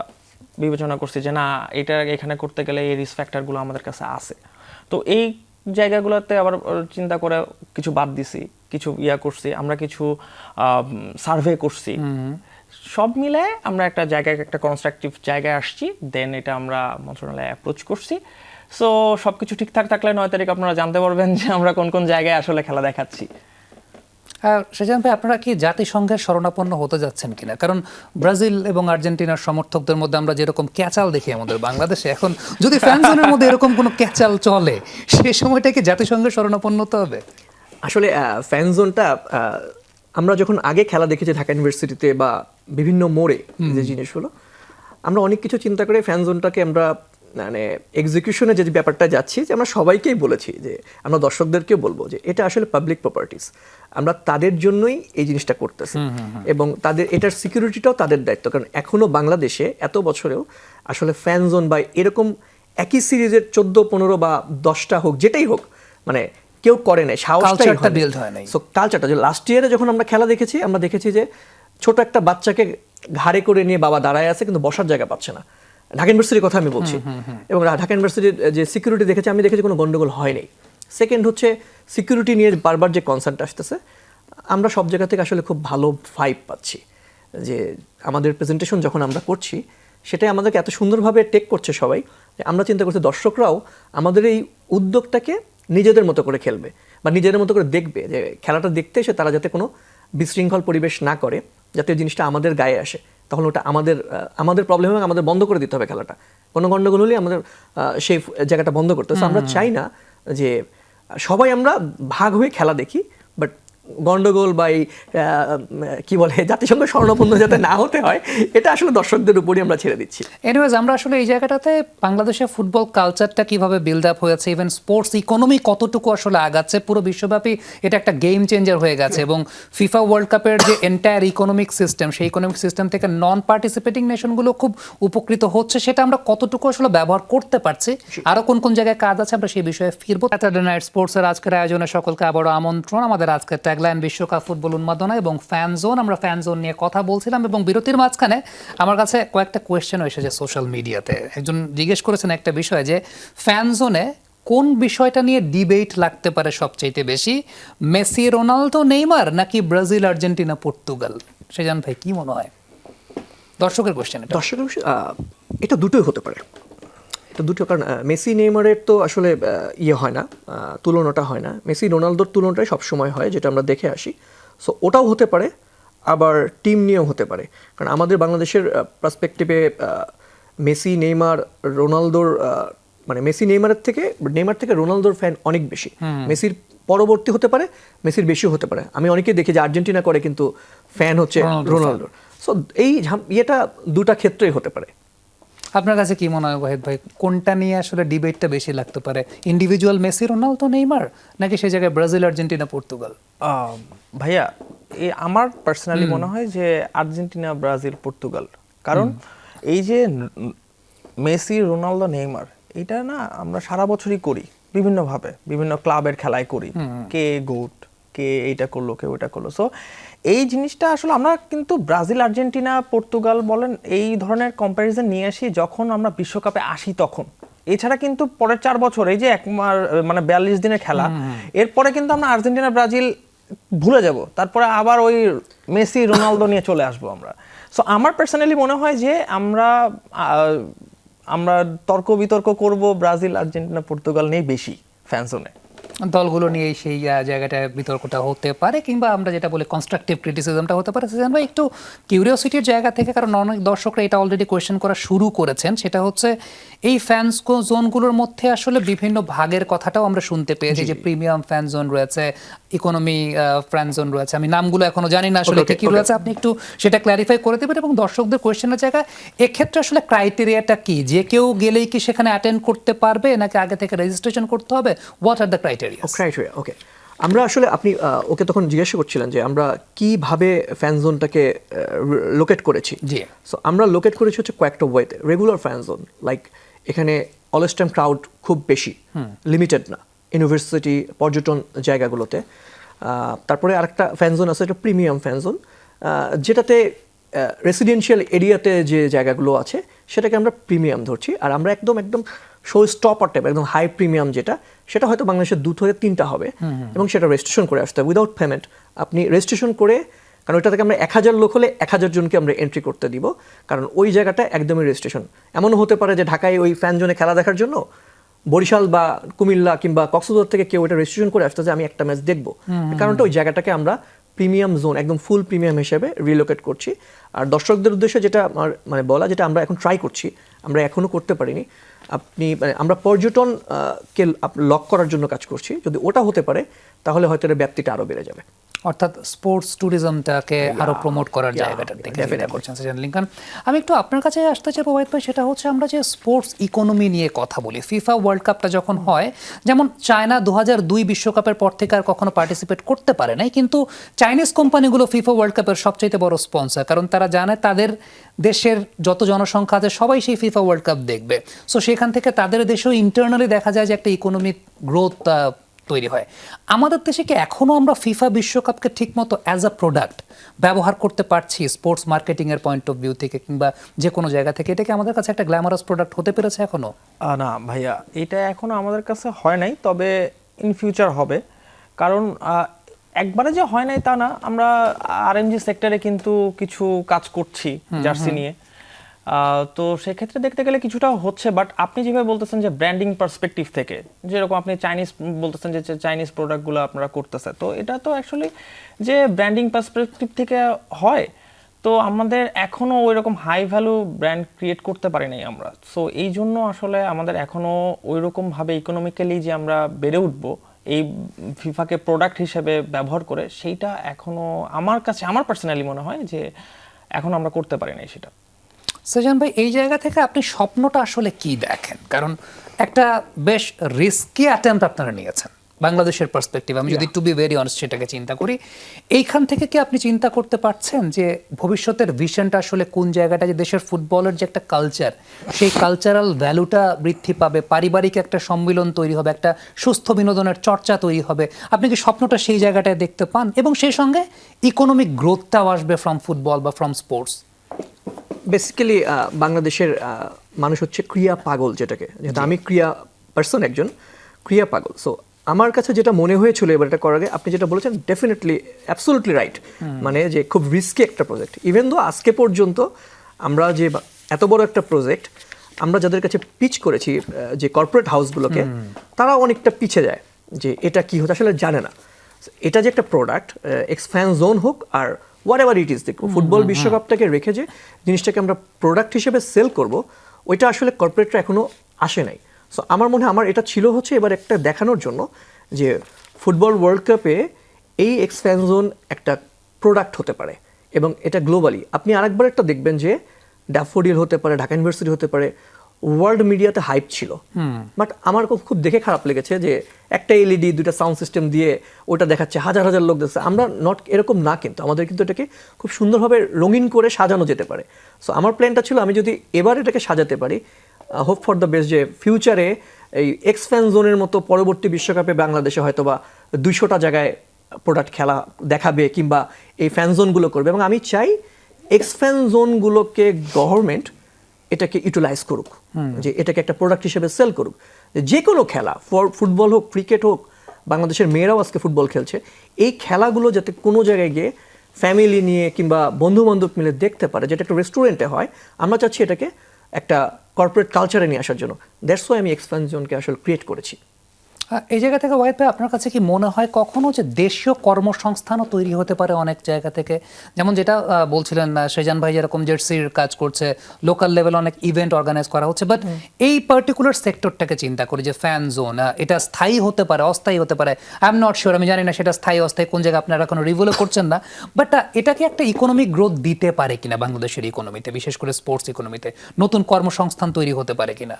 বিবেচনা করছি যে না এটা এখানে করতে গেলে এই রিস্ক ফ্যাক্টরগুলো আমাদের কাছে আছে। তো এই জায়গাগুলোতে আবার চিন্তা করে কিছু বাদ দিছি, কিছু করছি, আমরা কিছু সার্ভে করছি। সব মিলে আমরা একটা জায়গায়, একটা কনস্ট্রাকটিভ জায়গায় আসছি, দেন এটা আমরা মন্ত্রণালয়ে অ্যাপ্রোচ করছি। সো সবকিছু ঠিকঠাক থাকলে 9 তারিখ আপনারা জানতে পারবেন যে আমরা কোন কোন জায়গায় আসলে খেলা দেখাচ্ছি। সেজান ভাই, আপনারা কি জাতিসংঘের শরণাপন্ন হতে যাচ্ছেন কিনা? কারণ ব্রাজিল এবং আর্জেন্টিনার সমর্থকদের মধ্যে আমরা যেরকম ক্যাচাল দেখি আমাদের বাংলাদেশে, এখন যদি ফ্যানজনের মধ্যে এরকম কোনো ক্যাচাল চলে, সে সময়টা কি জাতিসংঘের শরণাপন্ন হতে হবে? আসলে ফ্যান জোনটা আমরা যখন আগে খেলা দেখেছি ঢাকা ইউনিভার্সিটিতে বা বিভিন্ন মোড়ে যে জিনিসগুলো, আমরা অনেক কিছু চিন্তা করে ফ্যান জোনটাকে আমরা মানে এক্সিকিউশনে যে ব্যাপারটা যাচ্ছি, যে আমরা সবাইকেই বলেছি যে আমরা দর্শকদেরকেও বলবো যে এটা আসলে পাবলিক প্রপার্টিস, আমরা তাদের জন্যই এই জিনিসটা করতেছি এবং তাদের এটার সিকিউরিটিটাও তাদের দায়িত্ব। কারণ এখনো বাংলাদেশে এত বছরেও আসলে ফ্যান জোন বা এরকম একই সিরিজের 14-15 বা 10টা হোক, যেটাই হোক, মানে কেউ করে নাই, সাহসটাই build হয় নাই। সো কালচারটা যে লাস্ট ইয়ারে যখন আমরা খেলা দেখেছি, আমরা দেখেছি যে ছোট একটা বাচ্চাকে ঘাড়ে করে নিয়ে বাবা দাঁড়ায় আছে কিন্তু বসার জায়গা পাচ্ছে না। ঢাকা ইউনিভার্সিটির কথা আমি বলছি। এবং ঢাকা ইউনিভার্সিটির যে সিকিউরিটি দেখেছি, আমি দেখেছি কোনো গন্ডগোল হয়নি। সেকেন্ড হচ্ছে সিকিউরিটি নিয়ে বারবার যে কনসার্ট আসতেছে, আমরা সব জায়গা থেকে আসলে খুব ভালো ভাইব পাচ্ছি যে আমাদের প্রেজেন্টেশন যখন আমরা করছি সেটাই আমাদেরকে এত সুন্দরভাবে টেক করছে সবাই, যে আমরা চিন্তা করছি দর্শকরাও আমাদের এই উদ্যোগটাকে নিজেদের মতো করে খেলবে বা নিজেদের মতো করে দেখবে, যে খেলাটা দেখতে এসে তারা যাতে কোনো বিশৃঙ্খল পরিবেশ না করে, যাতে জিনিসটা আমাদের গায়ে আসে, তাহলে ওটা আমাদের প্রবলেম হবে, আমাদের বন্ধ করে দিতে হবে খেলাটা। কোনো গণ্ডগোল হলে আমাদের সেই জায়গাটা বন্ধ করতে হবে। আমরা চাই না যে সবাই আমরা ভাগ হয়ে খেলা দেখি, বাট গন্ডগোল বা কি বলে জাতিসংঘ শরণাপন্ন যাতে না হতে হয়, এটা আসলে দর্শকদের উপরই আমরা ছেড়ে দিচ্ছি। এনিওয়েজ, আমরা আসলে এই জায়গাটাতে বাংলাদেশের ফুটবল কালচারটা কিভাবে বিল্ড আপ হয়েছে, ইভেন স্পোর্টস ইকোনমি কতটুকু আসলে আগাচ্ছে, পুরো বিশ্বব্যাপী এটা একটা গেম চেঞ্জার হয়ে গেছে এবং ফিফা ওয়ার্ল্ড কাপের যে এন্টায়ার ইকোনমিক সিস্টেম, সেই ইকোনমিক সিস্টেম থেকে নন পার্টিসিপেটিং নেশনগুলো খুব উপকৃত হচ্ছে, সেটা আমরা কতটুকু আসলে ব্যবহার করতে পারছি, আরো কোন কোন জায়গায় কাজ আছে, আমরা সেই বিষয়ে ফিরবো। স্যাটারডে নাইট স্পোর্টসের আজকের আয়োজনে সকলকে আবারও আমন্ত্রণ। আমাদের আজকের ট্যাগলাইন বিশ্বকাপ ফুটবল উন্মাদনা এবং ফ্যান জোন। আমরা ফ্যান জোন নিয়ে কথা বলছিলাম এবং বিরতির মাঝখানে আমার কাছে কয়েকটা কোয়েশ্চেন এসেছে সোশ্যাল মিডিয়াতে। একজন জিজ্ঞেস করেছেন একটা বিষয়, যে ফ্যান জোনে কোন বিষয়টা নিয়ে ডিবেট লাগতে পারে সবচাইতে বেশি, মেসি, রোনালদো, নেইমার নাকি ব্রাজিল, আর্জেন্টিনা, পর্তুগাল? সেজান ভাই, কি মনে হয়? দর্শকের কোয়েশ্চেন। দর্শকের এটা দুটোই হতে পারে, এটা দুটো। কারণ মেসি নেইমারের তো আসলে হয় না, তুলনাটা হয় না। মেসি রোনালদোর তুলনাটাই সবসময় হয়, যেটা আমরা দেখে আসি। সো ওটাও হতে পারে, আবার টিম নিয়েও হতে পারে। কারণ আমাদের বাংলাদেশের পার্সপেক্টিভে মেসি, নেইমার, রোনালদোর মানে নেইমার থেকে রোনালদোর ফ্যান অনেক বেশি। মেসির পরবর্তী হতে পারে, মেসির বেশিও হতে পারে। আমি অনেকেই দেখি যে আর্জেন্টিনা করে কিন্তু ফ্যান হচ্ছে রোনালদোর। সো এই ইয়েটা দুটা ক্ষেত্রেই হতে পারে। আপনার কাছে কি মনে হয় ওয়াহিদ ভাই, কোনটা নিয়ে আসলে ডিবেটটা বেশি লাগতে পারে, ইন্ডিভিজুয়াল মেসি, রোনালদো, নেইমার নাকি সেই জায়গায় ব্রাজিল, আর্জেন্টিনা, পর্তুগাল? ভাইয়া, আমার পার্সোনালি মনে হয় যে আর্জেন্টিনা, ব্রাজিল, পর্তুগাল। কারণ এই যে মেসি, রোনালদো, নেইমার, এটা না আমরা সারা বছরই করি বিভিন্নভাবে, বিভিন্ন ক্লাবের খেলায় করি, কে গোট, কে এইটা করলো, কে ওইটা করলো। সো এই জিনিসটা আসলে আমরা কিন্তু ব্রাজিল, আর্জেন্টিনা, পর্তুগাল বলেন এই ধরনের কম্প্যারিজন নিয়ে আসি যখন আমরা বিশ্বকাপে আসি তখন। এছাড়া কিন্তু পরের 4 বছর এই যে মানে 42 দিনের খেলা, এরপরে কিন্তু আমরা আর্জেন্টিনা, ব্রাজিল ভুলে যাব, তারপরে আবার ওই মেসি রোনালদো নিয়ে চলে আসবো আমরা। সো আমার পার্সোনালি মনে হয় যে আমরা তর্ক বিতর্ক করব ব্রাজিল, আর্জেন্টিনা, পর্তুগাল নিয়ে বেশি ফ্যান জোনে। দলগুলো নিয়ে সেই জায়গাটায় বিতর্কটা হতে পারে, কিংবা আমরা যেটা বলি কনস্ট্রাকটিভ ক্রিটিসিজমটা হতে পারে। সেজন্য ভাই একটু কিউরিওসিটির জায়গা থেকে, কারণ অনেক দর্শকরা এটা অলরেডি কোয়েশ্চেন করা শুরু করেছেন, সেটা হচ্ছে এই ফ্যান্স জোনগুলোর মধ্যে আসলে বিভিন্ন ভাগের কথাটাও আমরা শুনতে পেয়েছি, যে প্রিমিয়াম ফ্যান জোন রয়েছে, ইকোনমি ফ্যান জোন রয়েছে। আমি নামগুলো এখনো জানি না আসলে কি রয়েছে, আপনি একটু সেটা ক্ল্যারিফাই করে দেবেন। এবং দর্শকদের কোয়েশ্চেনের জায়গায় এক্ষেত্রে আসলে ক্রাইটেরিয়াটা কি, যে কেউ গেলেই কি সেখানে অ্যাটেন্ড করতে পারবে, নাকি আগে থেকে রেজিস্ট্রেশন করতে হবে? What are the criteria? Okay, আমরা আসলে আপনি ওকে তখন জিজ্ঞাসা করছিলেন যে আমরা কিভাবে ফ্যান জোনটাকে লোকেট করেছি। জি, সো আমরা লোকেট করেছি হচ্ছে কয়েকটা ওয়েতে। রেগুলার ফ্যান জোন, লাইক এখানে অলওয়েজ টাইম ক্রাউড খুব বেশি, লিমিটেড না, ইউনিভার্সিটি, পর্যটন জায়গাগুলোতে। তারপরে আরেকটা ফ্যান জোন আছে, এটা প্রিমিয়াম ফ্যান জোন, যেটাতে রেসিডেন্সিয়াল এরিয়াতে যে জায়গাগুলো আছে সেটাকে আমরা প্রিমিয়াম ধরছি। আর আমরা একদম শো স্টপার টাইপ, একদম হাই প্রিমিয়াম যেটা, সেটা হয়তো বাংলাদেশের 2 থেকে 3টা হবে, এবং সেটা রেজিস্ট্রেশন করে আসতে হবে উইদাউট পেমেন্ট। আপনি রেজিস্ট্রেশন করে, কারণ ওইটা থেকে আমরা 1000 লোক হলে 1000 জনকে আমরা এন্ট্রি করতে দিব, কারণ ওই জায়গাটা একদমই রেজিস্ট্রেশন। এমনও হতে পারে যে ঢাকায় ওই ফ্যান জোনে খেলা দেখার জন্য বরিশাল বা কুমিল্লা কিংবা কক্সবাজার থেকে কেউ এটা রেজিস্ট্রেশন করে আসতে, যে আমি একটা ম্যাচ দেখবো। কারণটা ওই জায়গাটাকে আমরা প্রিমিয়াম জোন, একদম ফুল প্রিমিয়াম হিসেবে রিলোকেট করছি। আর দর্শকদের উদ্দেশ্যে যেটা আমার বলা, যেটা আমরা এখন ট্রাই করছি, আমরা এখনো করতে পারিনি, আমরা পর্যটন কে লক করার জন্য কাজ করছি। যদি ওটা হতে পারে তাহলে হয়তো এর ব্যাপ্তিটা আরো বেড়ে যাবে, অর্থাৎ স্পোর্টস ট্যুরিজমটাকে আরো প্রমোট করার জায়গাটার দিকে চিন্তা করছেন সেজন লিংকন। আমি একটু আপনার কাছে আসতে চাই প্রবাহিত ভাই, সেটা হচ্ছে আমরা যে স্পোর্টস ইকোনমি নিয়ে কথা বলি, ফিফা ওয়ার্ল্ড কাপটা যখন হয়, যেমন চায়না 2002 বিশ্বকাপের পর থেকে আর কখনো পার্টিসিপেট করতে পারে নাই, কিন্তু চাইনিজ কোম্পানিগুলো ফিফা ওয়ার্ল্ড কাপের সবচেয়ে বড় স্পন্সর, কারণ তারা জানে তাদের দেশের যত জনসংখ্যা আছে সবাই সেই ফিফা ওয়ার্ল্ড কাপ দেখবে। সো সেখান থেকে তাদের দেশেও ইন্টারনালি দেখা যায় যে একটা ইকোনমিক গ্রোথ তৈরি হয়। আমাদের দেশে কি এখনো আমরা ফিফা বিশ্বকাপকে ঠিকমতো অ্যাজ আ প্রোডাক্ট ব্যবহার করতে পারছি স্পোর্টস মার্কেটিং এর পয়েন্ট অফ ভিউ থেকে, কিংবা যে কোনো জায়গা থেকে? এটা কি আমাদের কাছে একটা গ্ল্যামারাস প্রোডাক্ট হতে পেরেছে এখনো? না ভাইয়া, এটা এখনো আমাদের কাছে হয় নাই, তবে ইন ফিউচার হবে। কারণ একবারে যে হয় নাই তা না, আমরা আরএমজি সেক্টরে কিন্তু কিছু কাজ করছি জার্সি নিয়ে। তো সেক্ষেত্রে দেখতে গেলে কিছুটা হচ্ছে, বাট আপনি যেভাবে বলতেছেন যে ব্র্যান্ডিং পার্সপেক্টিভ থেকে, যেরকম আপনি চাইনিজ বলতেছেন যে চাইনিজ প্রোডাক্টগুলো আপনারা করতেছে, তো এটা তো অ্যাকচুয়ালি যে ব্র্যান্ডিং পার্সপেক্টিভ থেকে হয়, তো আমাদের এখনও ওই রকম হাই ভ্যালু ব্র্যান্ড ক্রিয়েট করতে পারি নাই আমরা। সো এই জন্য আসলে আমাদের এখনও ওই রকমভাবে ইকোনমিক্যালি যে আমরা বেড়ে উঠবো এই ফিফাকে প্রোডাক্ট হিসেবে ব্যবহার করে, সেইটা এখনও আমার কাছে, আমার পার্সোনালি মনে হয় যে এখন আমরা করতে পারি নাই সেটা। সেজান ভাই, এই জায়গা থেকে আপনি স্বপ্নটা আসলে কি দেখেন? কারণ একটা বেশ রিস্কি অ্যাটেম্প্ট আপনারা নিয়েছেন বাংলাদেশের পার্সপেক্টিভ, আমি যদি টু বি ভেরি অনেস্ট সেটাকে চিন্তা করি, এইখান থেকে কি আপনি চিন্তা করতে পারছেন যে ভবিষ্যতের ভিশনটা আসলে কোন জায়গাটা, যে দেশের ফুটবলের যে একটা কালচার, সেই কালচারাল ভ্যালুটা বৃদ্ধি পাবে, পারিবারিক একটা সম্মিলন তৈরি হবে, একটা সুস্থ বিনোদনের চর্চা তৈরি হবে? আপনি কি স্বপ্নটা সেই জায়গাটায় দেখতে পান, এবং সেই সঙ্গে ইকোনমিক গ্রোথটাও আসবে ফ্রম ফুটবল বা ফ্রম স্পোর্টস? বেসিক্যালি বাংলাদেশের মানুষ হচ্ছে ক্রিয়া পাগল, যেটাকে, যেহেতু আমি ক্রিয়া পার্সন, একজন ক্রিয়া পাগল। সো আমার কাছে যেটা মনে হয়েছিল এবার এটা করার আগে, আপনি যেটা বলেছেন ডেফিনেটলি অ্যাবসোলুটলি রাইট, মানে যে খুব রিস্কি একটা প্রজেক্ট। ইভেন দো আজকে পর্যন্ত আমরা যে এত বড় একটা প্রজেক্ট আমরা যাদের কাছে পিচ করেছি, যে কর্পোরেট হাউসগুলোকে, তারা অনেকটা পিছে যায়, যে এটা কি হতে আসলে জানে না। এটা যে একটা প্রোডাক্ট, এক্সপ্যান জোন হোক আর হোয়াট এভার ইট ইজ, দেখো ফুটবল বিশ্বকাপটাকে রেখে যে জিনিসটাকে আমরা প্রোডাক্ট হিসেবে সেল করব, ওইটা আসলে কর্পোরেটরা এখনো আসে নাই। সো আমার মনে হয় আমার এটা ছিল হচ্ছে এবার একটা দেখানোর জন্য যে ফুটবল ওয়ার্ল্ড কাপে এই এক্সপ্যান জোন একটা প্রোডাক্ট হতে পারে, এবং এটা গ্লোবালি। আপনি আরেকবার একটা দেখবেন যে ড্যাফোডিল হতে পারে, ঢাকা ইউনিভার্সিটি হতে পারে, ওয়ার্ল্ড মিডিয়াতে হাইপ ছিল, বাট আমার খুব দেখে খারাপ লেগেছে যে একটা এলইডি, 2টা সাউন্ড সিস্টেম দিয়ে ওটা দেখাচ্ছে, হাজার হাজার লোক দেখছে। আমরা নট এরকম না, কিন্তু আমাদের কিন্তু এটাকে খুব সুন্দরভাবে রঙিন করে সাজানো যেতে পারে। সো আমার প্ল্যানটা ছিল আমি যদি এবার এটাকে সাজাতে পারি, হোপ ফর দ্য বেস্ট, যে ফিউচারে এই এক্সপ্যান জোনের মতো পরবর্তী বিশ্বকাপে বাংলাদেশে হয়তো বা 200টা জায়গায় প্রোডাক্ট খেলা দেখাবে, কিংবা এই ফ্যান জোনগুলো করবে। এবং আমি চাই এক্সপ্যান জোনগুলোকে গভর্নমেন্ট এটাকে ইউটিলাইজ করুক, যে এটাকে একটা প্রোডাক্ট হিসেবে সেল করুক, যে কোনো খেলা, ফুটবল হোক, ক্রিকেট হোক, বাংলাদেশের মেয়েরাও আজকে ফুটবল খেলছে, এই খেলাগুলো যাতে কোনো জায়গায় গিয়ে ফ্যামিলি নিয়ে কিংবা বন্ধু বান্ধব মিলে দেখতে পারে, যেটা একটা রেস্টুরেন্টে হয়, আমরা চাচ্ছি এটাকে একটা কর্পোরেট কালচারে নিয়ে আসার জন্য। দ্যাটস ওয়াই আমি এক্সপ্যান্স জোনকে আসলে ক্রিয়েট করেছি। এই জায়গা থেকে ওয়াহিদ ভাই, আপনার কাছে কি মনে হয় কখনো যে দেশীয় কর্মসংস্থানও তৈরি হতে পারে অনেক জায়গা থেকে? যেমন যেটা বলছিলেন সেজান ভাই, যেরকম জার্সির কাজ করছে, লোকাল লেভেলে অনেক ইভেন্ট অর্গানাইজ করা হচ্ছে, বাট এই পার্টিকুলার সেক্টরটাকে চিন্তা করি যে ফ্যান জোন, এটা স্থায়ী হতে পারে, অস্থায়ী হতে পারে, আই এম নট শিওর, আমি জানি না সেটা স্থায়ী অস্থায়ী কোন জায়গায় আপনারা কোনো রিভিউও করছেন না, বাট এটাকে একটা ইকোনমিক গ্রোথ দিতে পারে কিনা বাংলাদেশের ইকোনমিতে, বিশেষ করে স্পোর্টস ইকোনমিতে নতুন কর্মসংস্থান তৈরি হতে পারে কিনা?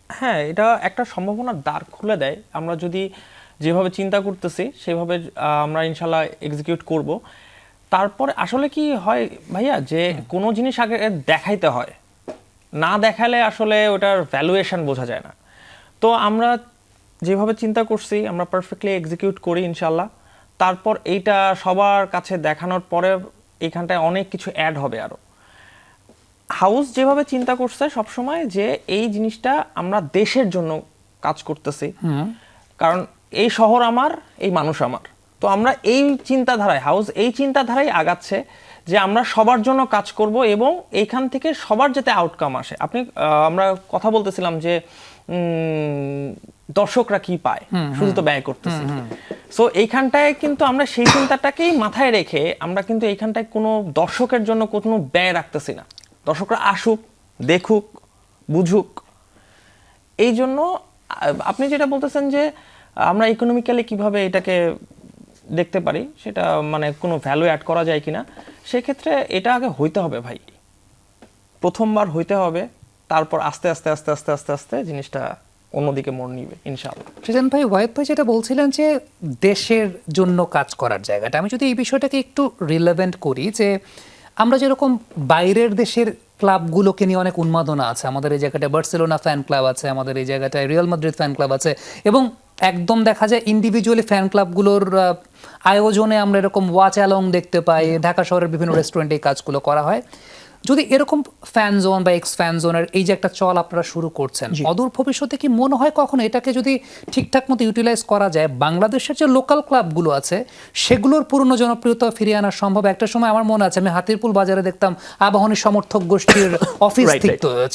হ্যাঁ, এটা একটা সম্ভাবনার দ্বার খুলে দেয়। আমরা যদি যেভাবে চিন্তা করতেছি সেভাবে আমরা ইনশাল্লাহ এক্সিকিউট করব। তারপরে আসলে কি হয় ভাইয়া, যে কোনো জিনিস আগে দেখাইতে হয়, না দেখালে আসলে ওটার ভ্যালুয়েশন বোঝা যায় না। তো আমরা যেভাবে চিন্তা করছি আমরা পারফেক্টলি এক্সিকিউট করি ইনশাল্লাহ। তারপর এইটা সবার কাছে দেখানোর পরে এখানটায় অনেক কিছু অ্যাড হবে আরও। হাউস যেভাবে চিন্তা করছে সবসময় যে এই জিনিসটা আমরা দেশের জন্য কাজ করতেছি, কারণ এই শহর আমার, এই মানুষ আমার। তো আমরা এই চিন্তাধারায়, হাউস এই চিন্তাধারায় আগাচ্ছে যে আমরা সবার জন্য কাজ করব এবং এইখান থেকে সবার যাতে আউটকাম আসে। আমরা কথা বলতেছিলাম যে দর্শকরা কি পায়, শুধু তো ব্যয় করতেছি। সো এইখানটায় কিন্তু আমরা সেই চিন্তাটাকেই মাথায় রেখে আমরা কিন্তু এইখানটায় কোনো দর্শকের জন্য কোনো ব্যয় রাখতেছি না। দর্শকরা আসুক, দেখুক, বুঝুক। এই জন্য আপনি যেটা বলতেছেন যে আমরা ইকোনমিক্যালি কিভাবে এটাকে দেখতে পারি, সেটা মানে কোনো ভ্যালু অ্যাড করা যায় কিনা, সেক্ষেত্রে এটা আগে হইতে হবে ভাই, প্রথমবার হইতে হবে, তারপর আস্তে আস্তে আস্তে আস্তে আস্তে আস্তে জিনিসটা অন্যদিকে মোড় নিবে ইনশাআল্লাহ। সেজান ভাই, ওয়াহিদ ভাই যেটা বলছিলেন যে দেশের জন্য কাজ করার জায়গাটা, আমি যদি এই বিষয়টাকে একটু রিলেভেন্ট করি, যে আমরা যেরকম বাইরের দেশের ক্লাবগুলোকে নিয়ে অনেক উন্মাদনা আছে, আমাদের এই জায়গাটায় বার্সেলোনা ফ্যান ক্লাব আছে, আমাদের এই জায়গাটায় রিয়াল মাদ্রিদ ফ্যান ক্লাব আছে, এবং একদম দেখা যায় ইন্ডিভিজুয়ালি ফ্যান ক্লাবগুলোর আয়োজনে আমরা এরকম ওয়াচ অ্যালং দেখতে পাই, ঢাকা শহরের বিভিন্ন রেস্টুরেন্টে এই কাজগুলো করা হয়। যদি এরকম ফ্যান জোন বা এক্স ফ্যান জোনের এই যে একটা চল আপনারা শুরু করছেন, অদূর ভবিষ্যতে কি মনে হয় কখনো এটাকে যদি ঠিকঠাক মতো ইউটিলাইজ করা যায়, বাংলাদেশের যে লোকাল ক্লাবগুলো আছে সেগুলোর পুরনো জনপ্রিয়তা ফিরিয়ে আনা সম্ভব? একটা সময় আমার মনে আছে, আমি হাতিরপুল বাজারে দেখতাম আবাহনী সমর্থক গোষ্ঠীর অফিস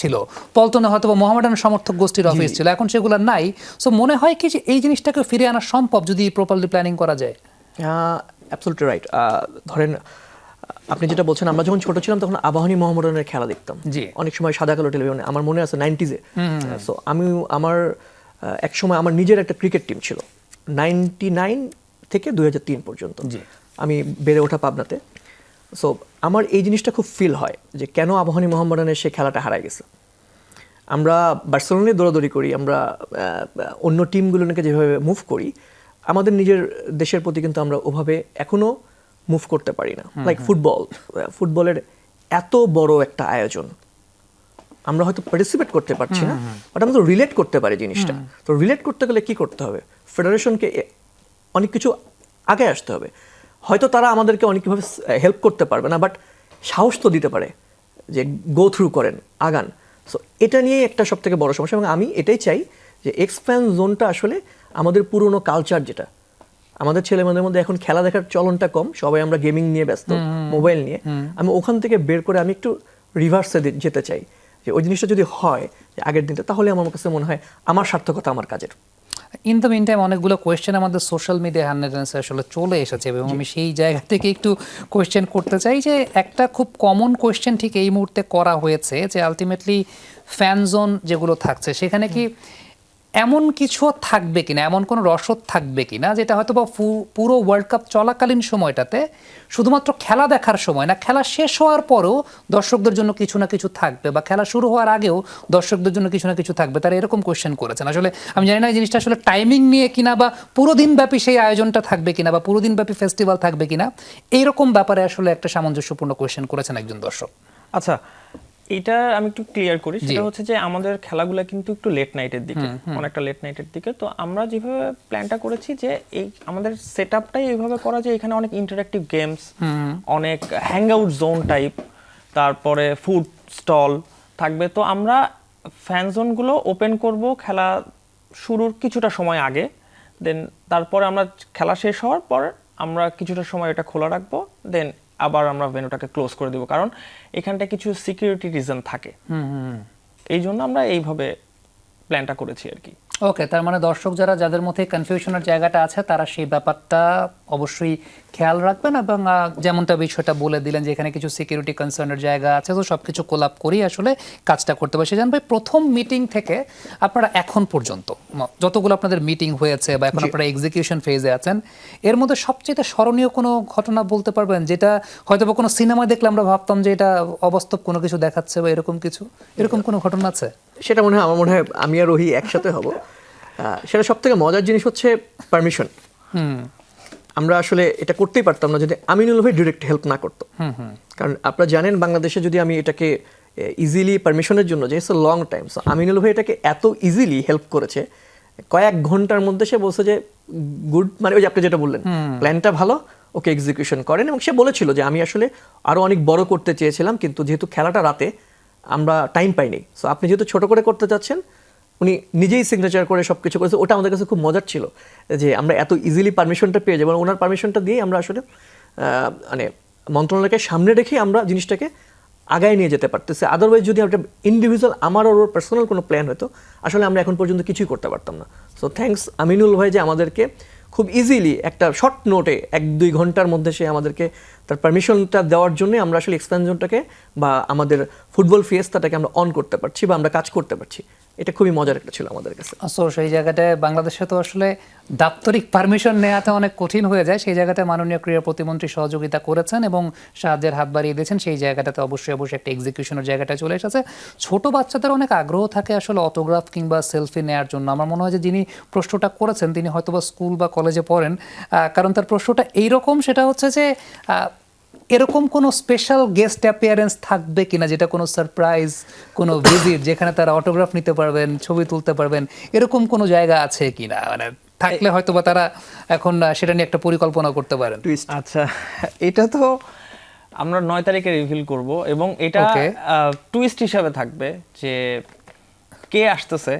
ছিল, পল্টনে হয়তো মোহামেডান সমর্থক গোষ্ঠীর অফিস ছিল, এখন সেগুলো নাই। সো মনে হয় কি যে এই জিনিসটাকে ফিরিয়ে আনা সম্ভব যদি প্রপারলি প্ল্যানিং করা যায়? Absolutely right. ধরেন আপনি যেটা বলছেন, আমরা যখন ছোট ছিলাম তখন আবাহনী মোহামেডানের খেলা দেখতাম, অনেক সময় সাদা কালো টেলিভিশনে, আমার মনে আছে 90s-এ। সো আমার এক সময় আমার নিজের একটা ক্রিকেট টিম ছিল 99 থেকে 2003 পর্যন্ত, আমি বেড়ে ওঠা পাবনাতে। সো আমার এই জিনিসটা খুব ফিল হয় যে কেন আবাহনী মোহামেডানের সে খেলাটা হারায় গেছে। আমরা বার্সেলোনায় দৌড়াদৌড়ি করি, আমরা অন্য টিমগুলোকে যেভাবে মুভ করি, আমাদের নিজের দেশের প্রতি কিন্তু আমরা ওভাবে এখনো মুভ করতে পারি না। লাইক ফুটবলের এত বড় একটা আয়োজন, আমরা হয়তো পার্টিসিপেট করতে পারছি না, বাট আমরা তো রিলেট করতে পারি জিনিসটা। তো রিলেট করতে গেলে কি করতে হবে? ফেডারেশনকে অনেক কিছু আগে আসতে হবে। হয়তো তারা আমাদেরকে অনেকভাবে হেল্প করতে পারবে না, বাট সাহস তো দিতে পারে যে গো থ্রু করেন, আগান। সো এটা নিয়েই একটা সব থেকে বড় সমস্যা, এবং আমি এটাই চাই যে এক্সপ্যান্স জোনটা আসলে আমাদের পুরনো কালচার, যেটা আমাদের ছেলেমেয়েদের মধ্যে এখন খেলা দেখার চলনটা কম, সবাই আমরা গেমিং নিয়ে ব্যস্ত, মোবাইল নিয়ে, আমি ওখান থেকে বের করে আমি একটু রিভার্সে যেতে চাই, যে ওই জিনিসটা যদি হয় যে আগের দিনটা, তাহলে আমার কাছে মনে হয় আমার সার্থকতা আমার কাজের। ইন দ্য মিন টাইম অনেকগুলো কোয়েশ্চেন আমাদের সোশ্যাল মিডিয়া হ্যান্ডেলসে আসলে চলে এসেছে, এবং আমি সেই জায়গা থেকে একটু কোয়েশ্চেন করতে চাই, যে একটা খুব কমন কোয়েশ্চেন ঠিক এই মুহূর্তে করা হয়েছে যে আলটিমেটলি ফ্যান জোন যেগুলো থাকছে সেখানে কি এমন কিছু থাকবে কিনা, এমন কোনো রসদ থাকবে কিনা যেটা হয়তো বা পুরো ওয়ার্ল্ড কাপ চলাকালীন সময়টাতে শুধুমাত্র খেলা দেখার সময় না, খেলা শেষ হওয়ার পরেও দর্শকদের জন্য কিছু না কিছু থাকবে, বা খেলা শুরু হওয়ার আগেও দর্শকদের জন্য কিছু না কিছু থাকবে? তারা এরকম কোয়েশ্চেন করেছেন। আসলে আমি জানি না এই জিনিসটা আসলে টাইমিং নিয়ে কিনা, বা পুরো দিনব্যাপী সেই আয়োজনটা থাকবে কিনা, বা পুরো দিনব্যাপী ফেস্টিভ্যাল থাকবে কিনা, এইরকম ব্যাপারে আসলে একটা সামঞ্জস্যপূর্ণ কোয়েশ্চেন করেছেন একজন দর্শক। আচ্ছা, এটা আমি একটু ক্লিয়ার করি। সেটা হচ্ছে যে আমাদের খেলাগুলো কিন্তু একটু লেট নাইটের দিকে, অনেকটা লেট নাইটের দিকে। তো আমরা যেভাবে প্ল্যানটা করেছি যে এই আমাদের সেটআপটাই এইভাবে করা, যে এখানে অনেক ইন্টারঅ্যাক্টিভ গেমস, অনেক হ্যাংআউট জোন টাইপ, তারপরে ফুড স্টল থাকবে। তো আমরা ফ্যান জোনগুলো ওপেন করব খেলা শুরুর কিছুটা সময় আগে, দেন তারপরে আমরা খেলা শেষ হওয়ার পর আমরা কিছুটা সময় এটা খোলা রাখবো, দেন আবার আমরা ভেন্যুটাকে ক্লোজ করে দিব, কারণ এখানটা কিছু সিকিউরিটি রিজন থাকে। এই জন্য আমরা এইভাবে প্ল্যানটা করেছি আর কি। ওকে, তার মানে দর্শক যাদের মধ্যে কনফিউশনের জায়গাটা আছে তারা সেই ব্যাপারটা অবশ্যই খেয়াল রাখবেন, এবং যেমনটা বিষয়টা বলে দিলেন যে এখানে কিছু সিকিউরিটি কনসার্নের জায়গা আছে, তো সব কিছু কোলাপ করেই আসলে কাজটা করতে পারে। সেজান ভাই, প্রথম মিটিং থেকে আপনারা এখন পর্যন্ত যতগুলো আপনাদের মিটিং হয়েছে বা এখন আপনারা এক্সিকিউশন ফেজে আছেন, এর মধ্যে সবচেয়ে স্মরণীয় কোনো ঘটনা বলতে পারবেন যেটা হয়তো বা কোনো সিনেমা দেখলে আমরা ভাবতাম যে এটা অবাস্তব কোনো কিছু দেখাচ্ছে বা এরকম কোনো ঘটনা আছে? সেটা আমার মনে হয় আমি আর রোহি একসাথে হব। সেটা সব থেকে মজার জিনিস হচ্ছে পারমিশন। আমরা আসলে এটা করতেই পারতাম না যদি আমিনুল ভাই ডিরেক্ট হেল্প না করতো। কারণ আপনারা জানেন বাংলাদেশে যদি আমি এটাকে ইজিলি পারমিশনের জন্য, যে it's long time, so Aminul ভাই এটাকে এত ইজিলি হেল্প করেছে, কয়েক ঘন্টার মধ্যে সে বলছে যে গুড, মানে ওই যে আপনি যেটা বললেন প্ল্যানটা ভালো, ওকে এক্সিকিউশন করেন। এবং সে বলেছিল যে আমি আসলে আরো অনেক বড় করতে চেয়েছিলাম, কিন্তু যেহেতু খেলাটা রাতে আমরা টাইম পাইনি, সো আপনি যেহেতু ছোট করে করতে চাচ্ছেন, উনি নিজেই সিগনেচার করে সব কিছু করেছে। ওটা আমাদের কাছে খুব মজার ছিল যে আমরা এত ইজিলি পারমিশনটা পেয়ে যাবো। ওনার পারমিশনটা দিয়ে আমরা আসলে মানে মন্ত্রণালয়কে সামনে রেখে আমরা জিনিসটাকে আগায় নিয়ে যেতে পারতেছি। আদারওয়াইজ যদি একটা ইন্ডিভিজুয়াল আমার ওর পার্সোনাল কোনো প্ল্যান হতো, আসলে আমরা এখন পর্যন্ত কিছুই করতে পারতাম না। সো থ্যাঙ্কস আমিনুল ভাই যে আমাদেরকে খুব ইজিলি একটা শর্ট নোটে 1-2 ঘন্টার মধ্যে সে আমাদেরকে তার পারমিশনটা দেওয়ার জন্য আমরা আসলে এক্সপেনশনটাকে বা আমাদের ফুটবল ফিয়েস্তাটাকে আমরা অন করতে পারছি বা আমরা কাজ করতে পারছি। এটা খুবই মজার একটা ছিল আমাদের কাছে। সো সেই জায়গাটায় বাংলাদেশে তো আসলে দাপ্তরিক পারমিশন নেওয়াটা অনেক কঠিন হয়ে যায়, সেই জায়গাটায় মাননীয় ক্রীড়া প্রতিমন্ত্রী সহযোগিতা করেছেন এবং সাহায্যের হাত বাড়িয়ে দিয়েছেন। সেই জায়গাটাতে অবশ্যই একটা এক্সিকিউশনের জায়গাটা চলে এসেছে। ছোট বাচ্চাদের অনেক আগ্রহ থাকে আসলে অটোগ্রাফ কিংবা সেলফি নেওয়ার জন্য। আমার মনে হয় যে যিনি প্রশ্নটা করেছেন তিনি হয়তোবা স্কুল বা কলেজে পড়েন, কারণ তার প্রশ্নটা এইরকম, সেটা হচ্ছে যে এরকম কোনো স্পেশাল গেস্ট অ্যাপিয়ারেন্স থাকবে কিনা, যেটা কোনো সারপ্রাইজ কোনো ভিজিট যেখানে তারা অটোগ্রাফ নিতে পারবেন, ছবি তুলতে পারবেন, এরকম কোনো জায়গা আছে কিনা? মানে থাকলে হয়তো বা তারা এখন সেটা নিয়ে একটা পরিকল্পনা করতে পারেন। আচ্ছা, এটা তো আমরা 9 তারিখে রিভিল করব এবং এটা টুইস্ট হিসাবে থাকবে যে কে আসতেছে,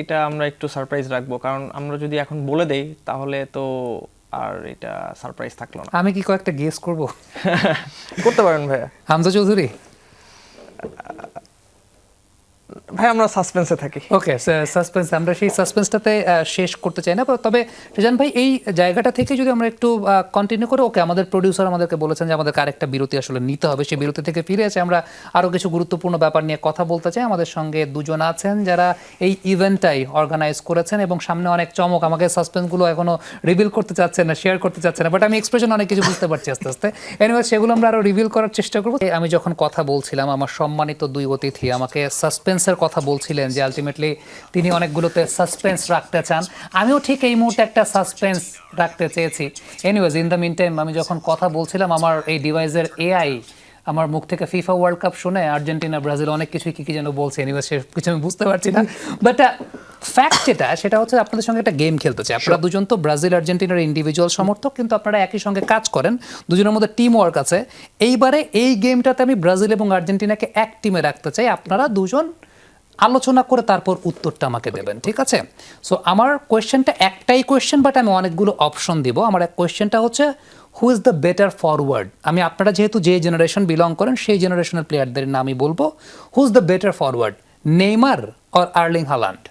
এটা আমরা একটু সারপ্রাইজ রাখবো। কারণ আমরা যদি এখন বলে দেই তাহলে তো আর এটা সারপ্রাইজ থাকলো না। আমি কি কয়েকটা গেস করব? করতে পারেন ভাইয়া। হামজা চৌধুরী? ভাই আমরা সাসপেন্সে থাকি। ওকে, সাসপেন্স, আমরা সেই সাসপেন্সটাতে শেষ করতে চাই না। তবে রেজান ভাই, এই জায়গাটা থেকে যদি আমরা একটু কন্টিনিউ করে, ওকে আমাদের প্রডিউসার আমাদেরকে বলেছেন যে আমাদেরকে আরেকটা বিরতি আসলে নিতে হবে, সেই বিরতি থেকে ফিরে এসে আমরা আরও কিছু গুরুত্বপূর্ণ ব্যাপার নিয়ে কথা বলতে চাই। আমাদের সঙ্গে দুজন আছেন যারা এই ইভেন্টটাই অর্গানাইজ করেছেন এবং সামনে অনেক চমক, আমাকে সাসপেন্সগুলো এখনো রিভিল করতে চাচ্ছেন না, শেয়ার করতে চাচ্ছেন না, বাট আমি এক্সপ্রেশন অনেক কিছু বুঝতে পারছি আস্তে আস্তে। এনিওয়ে, সেগুলো আমরা আরও রিভিল করার চেষ্টা করবো। আমি যখন কথা বলছিলাম, আমার সম্মানিত দুই অতিথি আমাকে সাসপেন্সের কথা বলছিলেন যে আলটিমেটলি তিনি অনেকগুলোতে সাসপেন্স রাখতে চান। আমিও ঠিক এই মুহূর্তে একটা সাসপেন্স রাখতে চেয়েছি। Anyways, in the meantime আমি যখন কথা বলছিলাম, আমার এই ডিভাইসের এআই আমার মুখ থেকে ফিফা ওয়ার্ল্ড কাপ শুনে আর্জেন্টিনা ব্রাজিল অনেক কিছুই কি যেন বলছে। এনিওয়েজ, সে কিছু আমি বুঝতে পারছি না, বাট ফ্যাক্ট সেটা হচ্ছে আপনাদের সঙ্গে একটা গেম খেলতে চাই। আপনারা দুজন তো ব্রাজিল আর্জেন্টিনার ইন্ডিভিজুয়াল সমর্থক, কিন্তু আপনারা একই সঙ্গে কাজ করেন, দুজনের মধ্যে টিম ওয়ার্ক আছে। এইবারে এই গেমটাতে আমি ব্রাজিল এবং আর্জেন্টিনাকে এক টিমে রাখতে চাই। আপনারা দুজন আলোচনা করে তারপর উত্তরটা আমাকে দেবেন, ঠিক আছে? সো আমার কোয়েশ্চেনটা একটাই কোয়েশ্চেন, বাট আমি অনেকগুলো অপশন দিব। আমার এক কোয়েশ্চেনটা হচ্ছে, who is the better forward? আমি আপনারা যেহেতু যে জেনারেশন বিলং করেন সেই জেনারেশনের প্লেয়ারদের নামই বলবো। Who is the better forward, Neymar or Erling Haaland?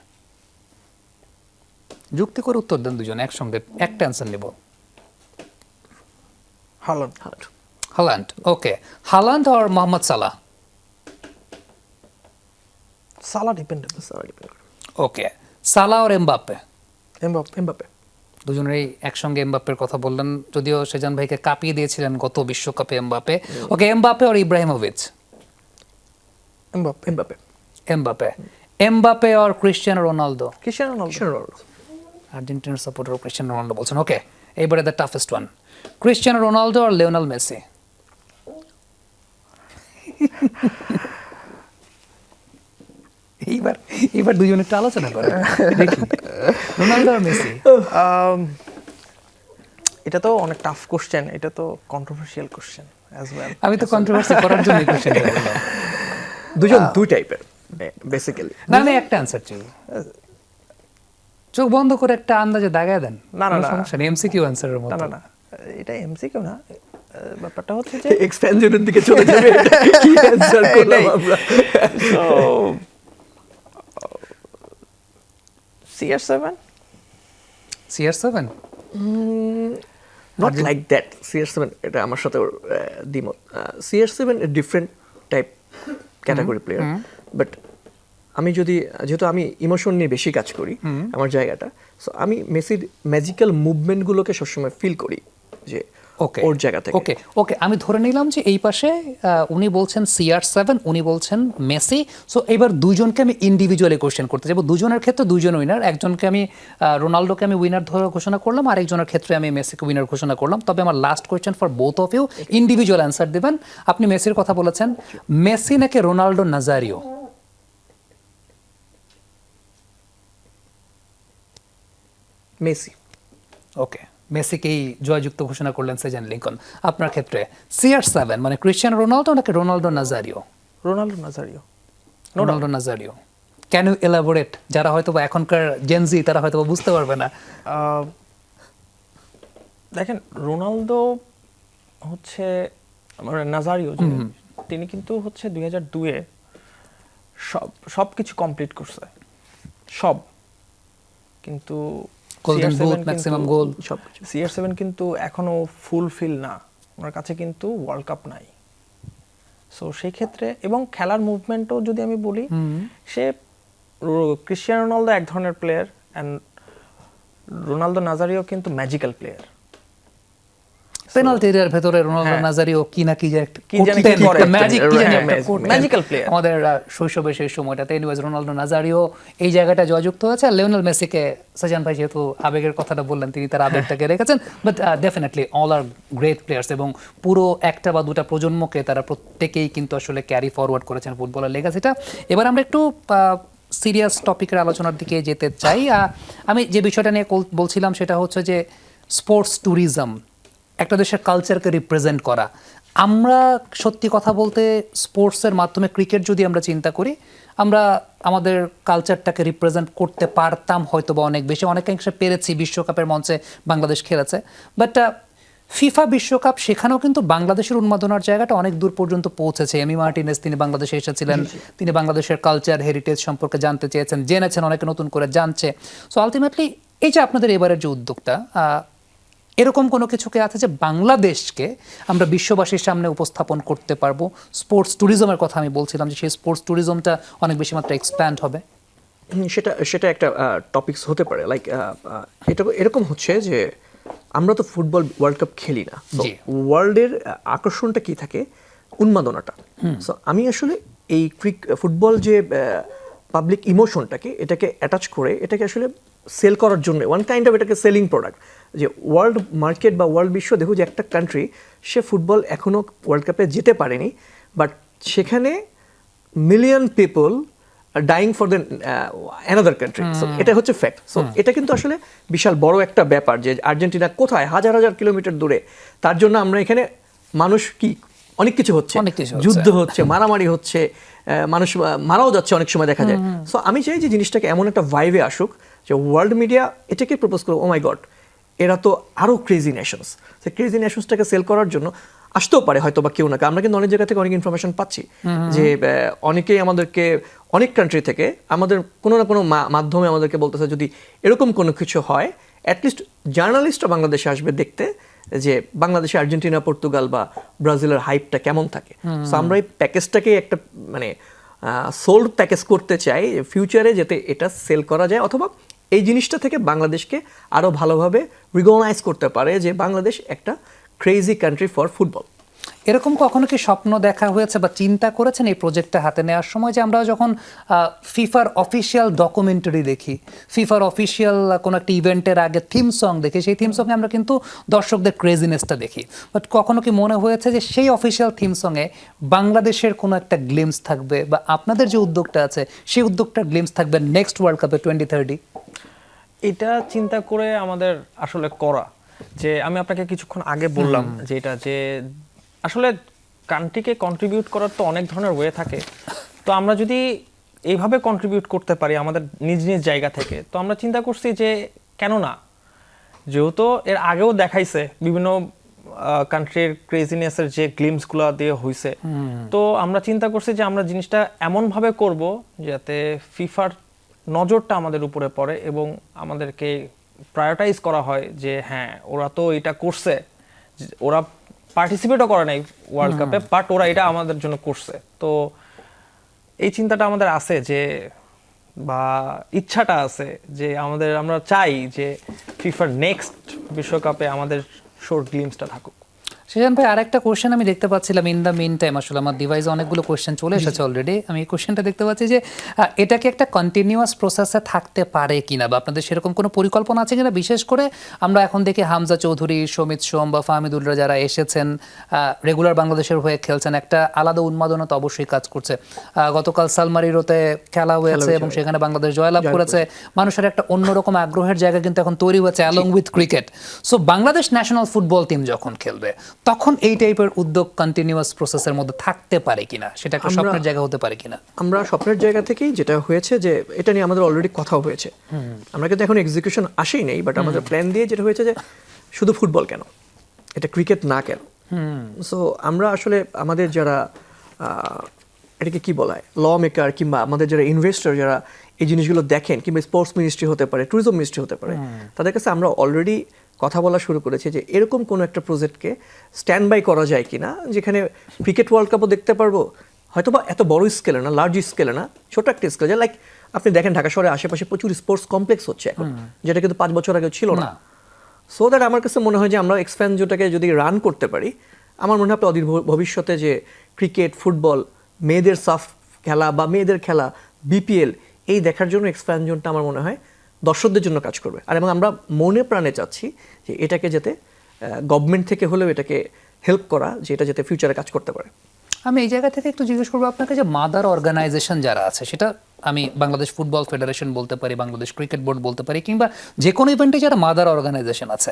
যুক্তি করে উত্তর দেন দুজন একসঙ্গে, একটা অ্যান্সার নেব। Haaland, okay. Haaland or Mohammad Salah? Salah depend. Okay. Salah or Mbappe? Mbappe. দুজনেরই একসঙ্গে এমবাপ্পের কথা বললেন, যদিও সেজান ভাইকে কাঁপিয়ে দিয়েছিলেন গত বিশ্বকাপে Mbappe. Okay, Mbappe or Ibrahimovic? Mbappe or Cristiano Ronaldo? Cristiano Ronaldo. আর্জেন্টিনার সাপোর্টার ক্রিস্টিয়ানো রোনালদো বলছেন। ওকে, এইবারে the toughest one, Cristiano Ronaldo or Lionel Messi? এইবার দুজনে একটু আলোচনা করে দেখি, রোনালদো আর মেসি। এটা তো অনেক টাফ কোশ্চেন, এটা তো কন্ট্রোভার্সিয়াল কোশ্চেন অ্যাজ ওয়েল। আমি তো কন্ট্রোভার্সি করার জন্য কোশ্চেন করলাম। দুজন দুই টাইপের বেসিক্যালি। না, আমি একটা অ্যানসার চাই। চোখ বন্ধ করে একটা আন্দাজে দাগায় দেন। না, না, কোনো না। সমস্যা নেই, এমসিকিউ অ্যান্সারের না মতো। না না, এটা এমসিকিউ না, ব্যাপারটা হচ্ছে যে এক্সপেনশনের দিকে চলে যাবে, এটা কি অ্যানসার করলাম আমরা? CR7 CR7 not like that. CR7 এটা আমার সাথে দ্বিমত। CR7 different type category player, but আমি যদি, যেহেতু আমি ইমোশন নিয়ে বেশি কাজ করি আমার জায়গাটা, সো আমি মেসির ম্যাজিক্যাল মুভমেন্টগুলোকে সবসময় ফিল করি যে ওকে ওর জায়গা থেকে। ওকে ওকে আমি ধরে নিলাম যে এই পাশে উনি বলছেন CR7, উনি বলছেন মেসি। সো এবার দুইজনকে আমি ইন্ডিভিজুয়ালি কোশ্চেন করতে যাবো। দুজনের ক্ষেত্রে দুইজন উইনার, একজনকে আমি রোনাল্ডোকে আমি উইনার ধরে ঘোষণা করলাম, আর একজনের ক্ষেত্রে আমি মেসিকে উইনার ঘোষণা করলাম। তবে আমার last question for both of you, individual answer দেবেন। আপনি মেসির কথা বলেছেন, মেসি নাকি রোনাল্ডো নাজারিও? মেসি। ওকে, মেসিকেই জয়যুক্ত ঘোষণা করলেন সেজান লিঙ্কন। আপনার ক্ষেত্রে CR7 মানে ক্রিশ্চিয়ানো রোনাল্ডো নাকি Ronaldo Nazario? Ronaldo Nazario. Ronaldo Nazario. Can you elaborate? যারা হয়তো বা এখনকার জেনজি তারা হয়তো বা বুঝতে পারবে না। দেখেন, রোনালদো হচ্ছে আমার নাজারিও, তিনি কিন্তু হচ্ছে 2002-এ সব কিছু কমপ্লিট করছে, সব। কিন্তু গোল্ডেন বুট, ম্যাক্সিমাম গোল, সব CR7 কিন্তু এখনো ফুলফিল না, ওনার কাছে কিন্তু ওয়ার্ল্ড কাপ নাই। সো সেই ক্ষেত্রে এবং খেলার মুভমেন্টও যদি আমি বলি, সে ক্রিশ্চিয়ানো রোনালদো এক ধরনের প্লেয়ার অ্যান্ড রোনালদো নাজারিও কিন্তু ম্যাজিক্যাল প্লেয়ার। পেনাল্টি এরিয়ার ভেতরে রোনাল্ডো হ্যাঁ। নাজারিও কি না কি যে একটা কি জানি কি করতেন, করে, একটা ম্যাজিক কি জানি একটা হ্যাঁ, করতেন। Magical player. আমাদের শৈশবে সেই সময়টাতে। এনিওয়েজ রোনাল্ডো নাজারিও এই জায়গাটা জয়যুক্ত হয়েছে। আর লিওনেল মেসিকে সাজান ভাই যেহেতু আবেগের কথাটা বললেন, তিনি তার আবেগটাকে রেখেছেন। But definitely all are great players, এবং পুরো একটা বা দুটা প্রজন্মকে তারা প্রত্যেকেই কিন্তু আসলে ক্যারি ফরওয়ার্ড করেছেন ফুটবলের লেগাসিটা। এবার আমরা একটু সিরিয়াস টপিকের আলোচনার দিকে যেতে চাই। আমি যে বিষয়টা নিয়ে বলছিলাম সেটা হচ্ছে যে স্পোর্টস ট্যুরিজম, একটা দেশের কালচারকে রিপ্রেজেন্ট করা। আমরা সত্যি কথা বলতে স্পোর্টসের মাধ্যমে, ক্রিকেট যদি আমরা চিন্তা করি, আমরা আমাদের কালচারটাকে রিপ্রেজেন্ট করতে পারতাম হয়তো বা অনেক বেশি, অনেকাংশে পেরেছি। বিশ্বকাপের মঞ্চে বাংলাদেশ খেলেছে, বাট ফিফা বিশ্বকাপ সেখানেও কিন্তু বাংলাদেশের উন্মাদনার জায়গাটা অনেক দূর পর্যন্ত পৌঁছেছে। এমি মার্টিনেজ তিনি বাংলাদেশে এসেছিলেন, তিনি বাংলাদেশের কালচার হেরিটেজ সম্পর্কে জানতে চেয়েছেন, জেনেছেন, অনেকে নতুন করে জানছে। সো আলটিমেটলি এই যে আপনাদের এবারের যে উদ্যোগটা, এরকম কোনো কিছু কি আছে যে বাংলাদেশকে আমরা বিশ্ববাসীর সামনে উপস্থাপন করতে পারবো? স্পোর্টস ট্যুরিজমের কথা আমি বলছিলাম, যে সেই স্পোর্টস ট্যুরিজমটা অনেক বেশি মাত্রা এক্সপ্যান্ড হবে। সেটা একটা টপিকস হতে পারে। লাইক এটা এরকম হচ্ছে যে আমরা তো ফুটবল ওয়ার্ল্ড কাপ খেলি না, তো জি। ওয়ার্ল্ডের আকর্ষণটা কি থাকে? উন্মাদনাটা। সো আমি আসলে এই ফুটবল যে পাবলিক ইমোশনটাকে, এটাকে অ্যাটাচ করে এটাকে আসলে সেল করার জন্য ওয়ান কাইন্ড অফ এটাকে সেলিং প্রোডাক্ট, যে ওয়ার্ল্ড মার্কেট বা ওয়ার্ল্ড বিশ্ব দেখো যে একটা কান্ট্রি সে ফুটবল এখনও ওয়ার্ল্ড কাপে যেতে পারেনি, বাট সেখানে million people dying for the another country. So এটা হচ্ছে ফ্যাক্ট। সো এটা কিন্তু আসলে বিশাল বড় একটা ব্যাপার যে আর্জেন্টিনা কোথায় হাজার হাজার কিলোমিটার দূরে, তার জন্য আমরা এখানে মানুষ কি অনেক কিছু হচ্ছে, অনেক কিছু হচ্ছে। যুদ্ধ হচ্ছে, মারামারি হচ্ছে, মানুষ মারাও যাচ্ছে অনেক সময় দেখা যায়। সো আমি চাই যে জিনিসটাকে এমন একটা ভাইবে আসুক যে ওয়ার্ল্ড মিডিয়া এটাকে প্রপোজ করো, ও মাই গড এরা তো আরও ক্রেজি নেশনস। সেই ক্রেজি নেশনসটাকে সেল করার জন্য আসতেও পারে হয়তো বা কেউ না, আমরা কিন্তু অনেক জায়গা থেকে অনেক ইনফরমেশন পাচ্ছি যে অনেকেই আমাদেরকে অনেক কান্ট্রি থেকে আমাদের কোনো না কোনো মাধ্যমে আমাদেরকে বলতেছে যদি এরকম কোনো কিছু হয়, অ্যাটলিস্ট জার্নালিস্টরা বাংলাদেশে আসবে দেখতে যে বাংলাদেশে আর্জেন্টিনা, পর্তুগাল বা ব্রাজিলের হাইপটা কেমন থাকে। সো আমরা এই প্যাকেজটাকে একটা মানে সোল্ড প্যাকেজ করতে চাই ফিউচারে, যাতে এটা সেল করা যায়, অথবা এই জিনিসটা থেকে বাংলাদেশকে আরও ভালোভাবে রিকগনাইজ করতে পারে যে বাংলাদেশ একটা ক্রেজি কান্ট্রি ফর ফুটবল। এরকম কখনো কি স্বপ্ন দেখা হয়েছে বা চিন্তা করেছেন এই প্রজেক্টটা হাতে নেওয়ার সময়, যে আমরা যখন ফিফার অফিসিয়াল ডকুমেন্টারি দেখি, ফিফার অফিসিয়াল কোনো একটা ইভেন্টের আগে থিম সং দেখি, সেই থিম সঙ্গে আমরা কিন্তু দর্শকদের ক্রেজিনেসটা দেখি, বাট কখনো কি মনে হয়েছে যে সেই অফিসিয়াল থিম সঙ্গে বাংলাদেশের কোনো একটা গ্লিমস থাকবে, বা আপনাদের যে উদ্যোগটা আছে সেই উদ্যোগটার গ্লিমস থাকবে নেক্সট ওয়ার্ল্ড কাপে 2030? এটা চিন্তা করে আমাদের আসলে করা, যে আমি আপনাকে কিছুক্ষণ আগে বললাম যে এটা যে আসলে কান্ট্রিকে কন্ট্রিবিউট করার তো অনেক ধরনের ওয়ে থাকে। তো আমরা যদি এইভাবে কন্ট্রিবিউট করতে পারি আমাদের নিজ নিজ জায়গা থেকে, তো আমরা চিন্তা করছি যে কেন না, যেহেতু এর আগেও দেখাইছে বিভিন্ন কান্ট্রির ক্রেজিনেসের যে গ্লিমসগুলো দিয়ে হইছে, তো আমরা চিন্তা করছি যে আমরা জিনিসটা এমনভাবে করব যাতে ফিফার নজরটা আমাদের উপরে পড়ে এবং আমাদেরকে প্রায়োরিটাইজ করা হয় যে হ্যাঁ ওরা তো এটা করছে, ওরা পার্টিসিপেটও করে নাই ওয়ার্ল্ড কাপে, বাট ওরা এটা আমাদের জন্য করছে। তো এই চিন্তাটা আমাদের আছে যে, বা ইচ্ছাটা আছে যে আমরা চাই যে ফিফার নেক্সট বিশ্বকাপে আমাদের শর্ট গ্লিমসটা থাকুক। সেজান ভাই, আরেকটা কোশ্চেন আমি দেখতে পাচ্ছিলাম ইন দ্য মিন টাইম, আসলে আমার ডিভাইসে অনেকগুলো কোশ্চেন চলে এসেছে অলরেডি। আমি এই কোশ্চেনটা দেখতে পাচ্ছি যে এটা কি একটা কন্টিনিউয়াস প্রসেসে থাকতে পারে কিনা, বা আপনাদের সেরকম কোনো পরিকল্পনা আছে কিনা? বিশেষ করে আমরা এখন দেখি হামজা চৌধুরী, সমিত সোম বা ফাহমিদুলরা যারা এসেছেন রেগুলার বাংলাদেশের হয়ে খেলছেন, একটা আলাদা উন্মাদনা তো অবশ্যই কাজ করছে। গতকাল সালমারিরোতে খেলা হয়েছে এবং সেখানে বাংলাদেশ জয়লাভ করেছে। মানুষের একটা অন্যরকম আগ্রহের জায়গা কিন্তু এখন তৈরি হয়েছে along with cricket. So Bangladesh national football team যখন খেলবে তখন এই টাইপের উদ্যোগ কন্টিনিউয়াস প্রসেসের মধ্যে থাকতে পারে কিনা, সেটা একটা স্বপ্নের জায়গা হতে পারে কিনা? আমরা স্বপ্নের জায়গা থেকেই যেটা হয়েছে যে এটা নিয়ে আমাদের অলরেডি কথাও হয়েছে, আমরা কিন্তু এখন এক্সিকিউশন আসেই নেই, বাট আমাদের প্ল্যান দিয়ে যেটা হয়েছে যে শুধু ফুটবল কেন, এটা ক্রিকেট না কেন। সো আমরা আসলে আমাদের যারা এটাকে কি বলা হয় ল মেকার কিংবা আমাদের যারা ইনভেস্টর যারা এই জিনিসগুলো দেখেন, কিংবা স্পোর্টস মিনিস্ট্রি হতে পারে, ট্যুরিজম মিনিস্ট্রি হতে পারে, তাদের কাছে আমরা অলরেডি কথা বলা শুরু করেছি যে এরকম কোনো একটা প্রজেক্টকে স্ট্যান্ড বাই করা যায় কিনা, যেখানে ক্রিকেট ওয়ার্ল্ড কাপও দেখতে পারবো, হয়তো বা এত বড় স্কেলে না, লার্জ স্কেলে না, ছোট একটা স্কেলে, লাইক আপনি দেখেন ঢাকা শহরের আশেপাশে প্রচুর স্পোর্টস কমপ্লেক্স হচ্ছে এখন, যেটা কিন্তু 5 বছর আগে ছিল না। সো দ্যাট আমার কাছে মনে হয় যে আমরা এক্সপ্যানজনটাকে যদি রান করতে পারি, আমার মনে হয় অদূর ভবিষ্যতে যে ক্রিকেট, ফুটবল, মেয়েদের সাফ খেলা বা মেয়েদের খেলা, বিপিএল, এই দেখার জন্য এক্সপ্যানজনটা আমার মনে হয় দর্শকদের জন্য কাজ করবে। আর এবং আমরা মনে প্রাণে চাচ্ছি যে এটাকে যাতে গভর্নমেন্ট থেকে হলেও এটাকে হেল্প করা, যে এটা যাতে ফিউচারে কাজ করতে পারে। আমি এই জায়গা থেকে একটু জিজ্ঞেস করবো আপনাকে, যে মাদার অর্গানাইজেশন যারা আছে, সেটা আমি বাংলাদেশ ফুটবল ফেডারেশন বলতে পারি, বাংলাদেশ ক্রিকেট বোর্ড বলতে পারি, কিংবা যে কোনো ইভেন্টে যারা মাদার অর্গানাইজেশন আছে,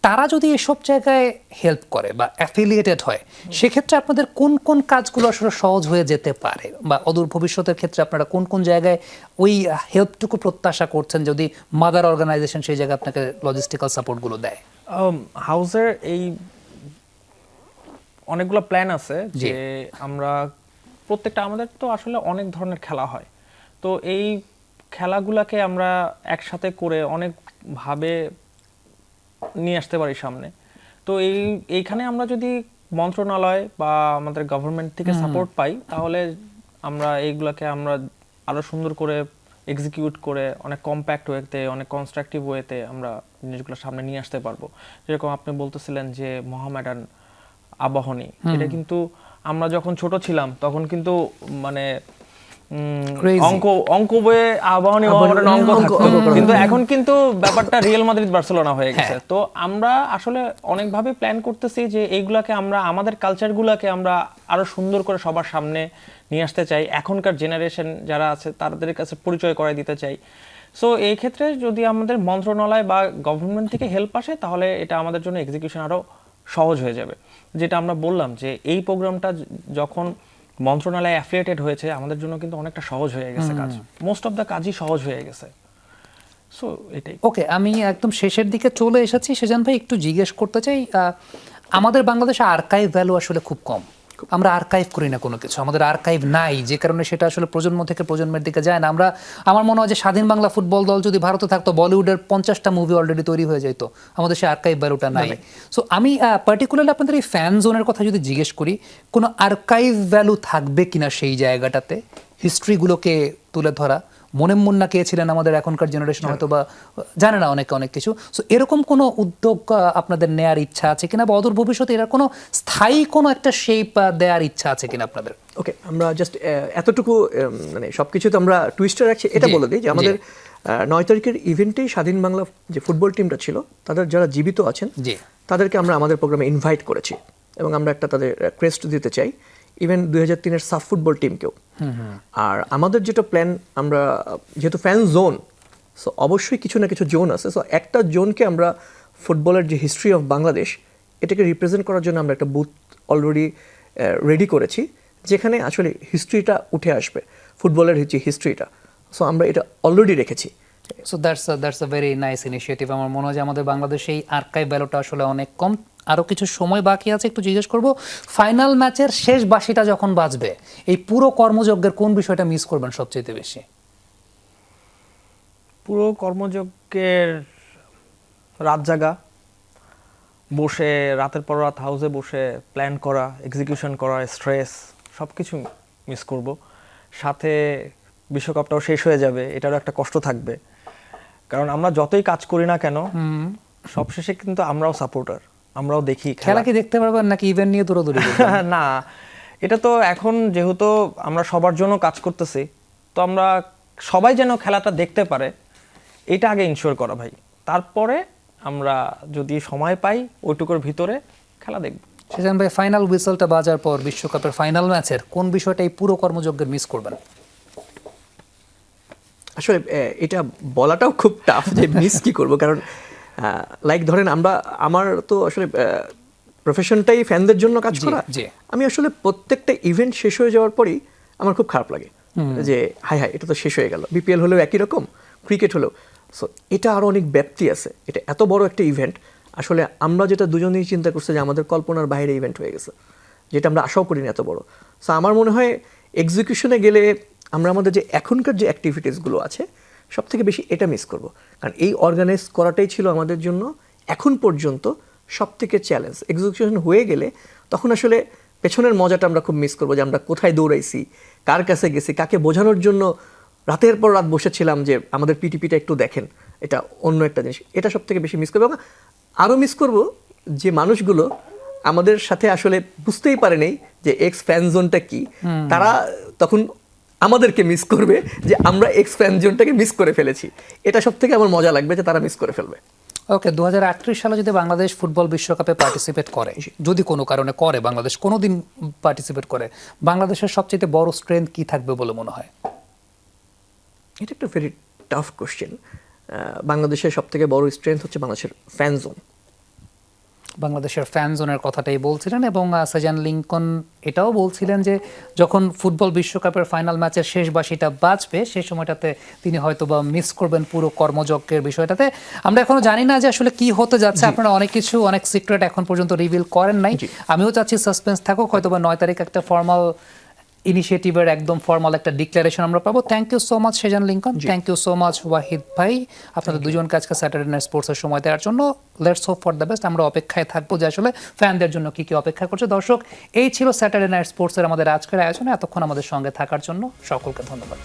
তারা যদি এসব জায়গায় হেল্প করে বা অ্যাফিলিয়েটেড হয়, সেক্ষেত্রে আপনাদের কোন কোন কাজগুলো আসলে সহজ হয়ে যেতে পারে, বা অদূর ভবিষ্যতের ক্ষেত্রে আপনারা কোন কোন জায়গায় ওই হেল্পটুকু প্রত্যাশা করছেন যদি মাদার অর্গানাইজেশন সেই জায়গায় আপনাকে লজিস্টিক্যাল সাপোর্টগুলো দেয়? হাউসের এই অনেকগুলো প্ল্যান আছে যে আমরা প্রত্যেকটা, আমাদের তো আসলে অনেক ধরনের খেলা হয়, তো এই খেলাগুলোকে আমরা একসাথে করে অনেকভাবে নিয়ে আসতে পারি সামনে। তো এইখানে আমরা যদি মন্ত্রণালয় বা আমাদের গভর্নমেন্ট থেকে সাপোর্ট পাই, তাহলে আমরা এইগুলোকে আমরা আরো সুন্দর করে এক্সিকিউট করে অনেক কম্প্যাক্ট ওয়েতে, অনেক কনস্ট্রাকটিভ ওয়েতে আমরা জিনিসগুলো সামনে নিয়ে আসতে পারবো। যেরকম আপনি বলতেছিলেন যে মোহামেডান আবাহনী, এটা কিন্তু আমরা যখন ছোট ছিলাম তখন কিন্তু মানে অঙ্ক বইয়ে আবাহনী মোহামেডান অঙ্ক থাকতো, কিন্তু এখন কিন্তু ব্যাপারটা রিয়াল মাদ্রিদ বার্সেলোনা হয়ে গেছে। তো আমরা আসলে অনেকভাবে প্ল্যান করতেছি যে এইগুলাকে আমরা, আমাদের কালচারগুলোকে আমরা আরো সুন্দর করে সবার সামনে নিয়ে আসতে চাই, এখনকার জেনারেশন যারা আছে তাদের কাছে পরিচয় করায় দিতে চাই। সো এই ক্ষেত্রে যদি আমাদের মন্ত্রণালয় বা গভর্নমেন্ট থেকে হেল্প আসে, তাহলে এটা আমাদের জন্য এক্সিকিউশন আরো সহজ হয়ে যাবে। যেটা আমরা বললাম যে এই প্রোগ্রামটা যখন মন্ত্রণালয় অ্যাফিলিয়েটেড হয়েছে, আমাদের জন্য কিন্তু অনেকটা সহজ হয়ে গেছে কাজ, মোস্ট অফ দ্য কাজই সহজ হয়ে গেছে। সো এটাই। ওকে, আমি একদম শেষের দিকে চলে এসেছি। সেজান ভাই, একটু জিজ্ঞেস করতে চাই, আমাদের বাংলাদেশে আর্কাইভ ভ্যালু আসলে খুব কম, আমরা আর্কাইভ করি না কোনো কিছু, আমাদের আর্কাইভ নাই, যে কারণে সেটা আসলে প্রজন্ম থেকে প্রজন্মের দিকে যায় না। আমার মনে হয় যে স্বাধীন বাংলা ফুটবল দল যদি ভারতে থাকতো, বলিউডের 50টা মুভি অলরেডি তৈরি হয়ে যেত, আমাদের সে আর্কাইভ ভ্যালুটা নাই। সো আমি পার্টিকুলারলি আপনাদের এই ফ্যান জোনের কথা যদি জিজ্ঞেস করি, কোনো আর্কাইভ ভ্যালু থাকবে কিনা সেই জায়গাটাতে, হিস্ট্রিগুলোকে তুলে ধরা? মনে মুন্না কে ছিলেন আমাদের এখনকার জেনারেশন হয়তো বা জানে না অনেক কিছু। সো এরকম কোনো উদ্যোগ আপনাদের নেয়ার ইচ্ছা আছে কিনা, বা অদূর ভবিষ্যতে এর কোনো স্থায়ী কোনো একটা শেপ দেওয়ার ইচ্ছা আছে কিনা আপনাদের? ওকে, আমরা জাস্ট এতটুকু মানে সবকিছু তো আমরা টুইস্টার রাখছি, এটা বলে দিই যে আমাদের 9 তারিখের ইভেন্টেই স্বাধীন বাংলা যে ফুটবল টিমটা ছিল, তাদের যারা জীবিত আছেন তাদেরকে আমরা আমাদের প্রোগ্রামে ইনভাইট করেছি, এবং আমরা একটা তাদের ক্রেস্ট দিতে চাই, ইভেন 2003-এর সাফ ফুটবল টিমকেও। আর আমাদের যেটা প্ল্যান, আমরা যেহেতু ফ্যান জোন, সো অবশ্যই কিছু না কিছু জোন আছে, সো একটা জোনকে আমরা ফুটবলের যে হিস্ট্রি অফ বাংলাদেশ, এটাকে রিপ্রেজেন্ট করার জন্য আমরা একটা বুথ অলরেডি রেডি করেছি, যেখানে আসলে হিস্ট্রিটা উঠে আসবে। ফুটবলের হচ্ছে হিস্ট্রিটা। সো আমরা এটা অলরেডি রেখেছি। So that's a very nice initiative. আমার মনে হয় যে আমাদের বাংলাদেশে এই আর্কাইভ ভ্যালুটা আসলে অনেক কম। আরও কিছু সময় বাকি আছে, একটু জিজ্ঞেস করব, ফাইনাল ম্যাচের শেষ বাঁশিটা যখন বাজবে এই পুরো কর্মযজ্ঞের কোন বিষয়টা মিস করবেন সবচেয়ে বেশি? পুরো কর্মযজ্ঞের রাত জাগা, বসে রাতের পর রাত হাউসে বসে প্ল্যান করা, এক্সিকিউশন করা, স্ট্রেস সব কিছু মিস করব। সাথে বিশ্বকাপটাও শেষ হয়ে যাবে, এটারও একটা কষ্ট থাকবে। কারণ আমরা যতই কাজ করি না কেন, সবশেষে কিন্তু আমরাও সাপোর্টার, আমরাও দেখি খেলা কি দেখতে পারবেন নাকি ইভেন্ট নিয়ে দৌড়াদৌড়ি করবেন? না, এটা তো এখন যেহেতু আমরা সবার জন্য কাজ করতেছি, তো আমরা সবাই যেন খেলাটা দেখতে পারে এটা আগে ইনশিওর করা ভাই। তারপরে আমরা যদি সময় পাই ওইটুকুর ভিতরে খেলা দেখব। সেজান ভাই, ফাইনাল হুইসেলটা বাজার পর বিশ্বকাপের ফাইনাল ম্যাচের কোন বিষয়টা এই পুরো কর্মযজ্ঞের মিস করবেন? আসলে এটা বলাটাও খুব টাফ যে মিস কি করব, কারণ লাইক ধরেন আমার তো আসলে প্রফেশনটাই ফ্যানদের জন্য কাজ করা। আমি আসলে প্রত্যেকটা ইভেন্ট শেষ হয়ে যাওয়ার পরেই আমার খুব খারাপ লাগে যে হাই এটা তো শেষ হয়ে গেল। বিপিএল হলেও একই রকম, ক্রিকেট হলেও। সো এটা আরও অনেক ব্যাপ্তি আছে, এটা এত বড় একটা ইভেন্ট। আসলে আমরা যেটা দুজনেই চিন্তা করছি যে আমাদের কল্পনার বাইরে ইভেন্ট হয়ে গেছে, যেটা আমরা আশাও করিনি এত বড়। সো আমার মনে হয় এক্সিকিউশনে গেলে আমরা আমাদের যে এখনকার যে অ্যাক্টিভিটিসগুলো আছে সব থেকে বেশি এটা মিস করব। কারণ এই অর্গানাইজ করাটাই ছিল আমাদের জন্য এখন পর্যন্ত সব থেকে চ্যালেঞ্জ। এক্সিকিউশন হয়ে গেলে তখন আসলে পেছনের মজাটা আমরা খুব মিস করবো, যে আমরা কোথায় দৌড়াইছি, কার কাছে গেছি, কাকে বোঝানোর জন্য রাতের পর রাত বসেছিলাম যে আমাদের পিটিপিটা একটু দেখেন, এটা অন্য একটা জিনিস। এটা সব থেকে বেশি মিস করবো। এবং আরও মিস করব যে মানুষগুলো আমাদের সাথে আসলে বুঝতেই পারেনি যে এক্স ফ্যান জোনটা কি, তারা তখন আমাদেরকে মিস করবে যে আমরা এক্স ফ্যান জোনটাকে মিস করে ফেলেছি। এটা সব থেকে আমার মজা লাগবে যে তারা মিস করে ফেলবে। ওকে, 2038 সালে যদি বাংলাদেশ ফুটবল বিশ্বকাপে পার্টিসিপেট করে, যদি কোনো কারণে করে, বাংলাদেশ কোনোদিন পার্টিসিপেট করে, বাংলাদেশের সবচেয়ে বড় স্ট্রেংথ কি থাকবে বলে মনে হয়? এটা একটা ভেরি টাফ কোশ্চেন। বাংলাদেশের সব থেকে বড় স্ট্রেংথ হচ্ছে বাংলাদেশের ফ্যান জোন। বাংলাদেশের ফ্যান জোনের কথাটাই বলছিলেন, এবং সাজান লিঙ্কন এটাও বলছিলেন যে যখন ফুটবল বিশ্বকাপের ফাইনাল ম্যাচের শেষ বাঁশিটা বাজবে সেই সময়টাতে তিনি হয়তো বা মিস করবেন পুরো কর্মযজ্ঞের বিষয়টাতে। আমরা এখনো জানি না যে আসলে কি হতে যাচ্ছে, আপনারা অনেক কিছু, অনেক সিক্রেট এখন পর্যন্ত রিভিল করেন নাই। আমিও চাচ্ছি সাসপেন্স থাকুক, হয়তো বা 9 তারিখ একটা ফর্মাল ইনিশিয়েটিভের একদম ফর্মাল একটা ডিক্লারেশন আমরা পাবো। Thank you so much Sezan Lincoln, thank you so much Wahid ভাই, আপনাদের দুজনকে আজকে স্যাটারডে নাইট স্পোর্টসের সময় দেওয়ার জন্য। Let's hope for the best. আমরা অপেক্ষায় থাকবো যে আসলে ফ্যানদের জন্য কি কি অপেক্ষা করছে। দর্শক, এই ছিল স্যাটারডে নাইট স্পোর্টসের আমাদের আজকের আয়োজনে। এতক্ষণ আমাদের সঙ্গে থাকার জন্য সকলকে ধন্যবাদ।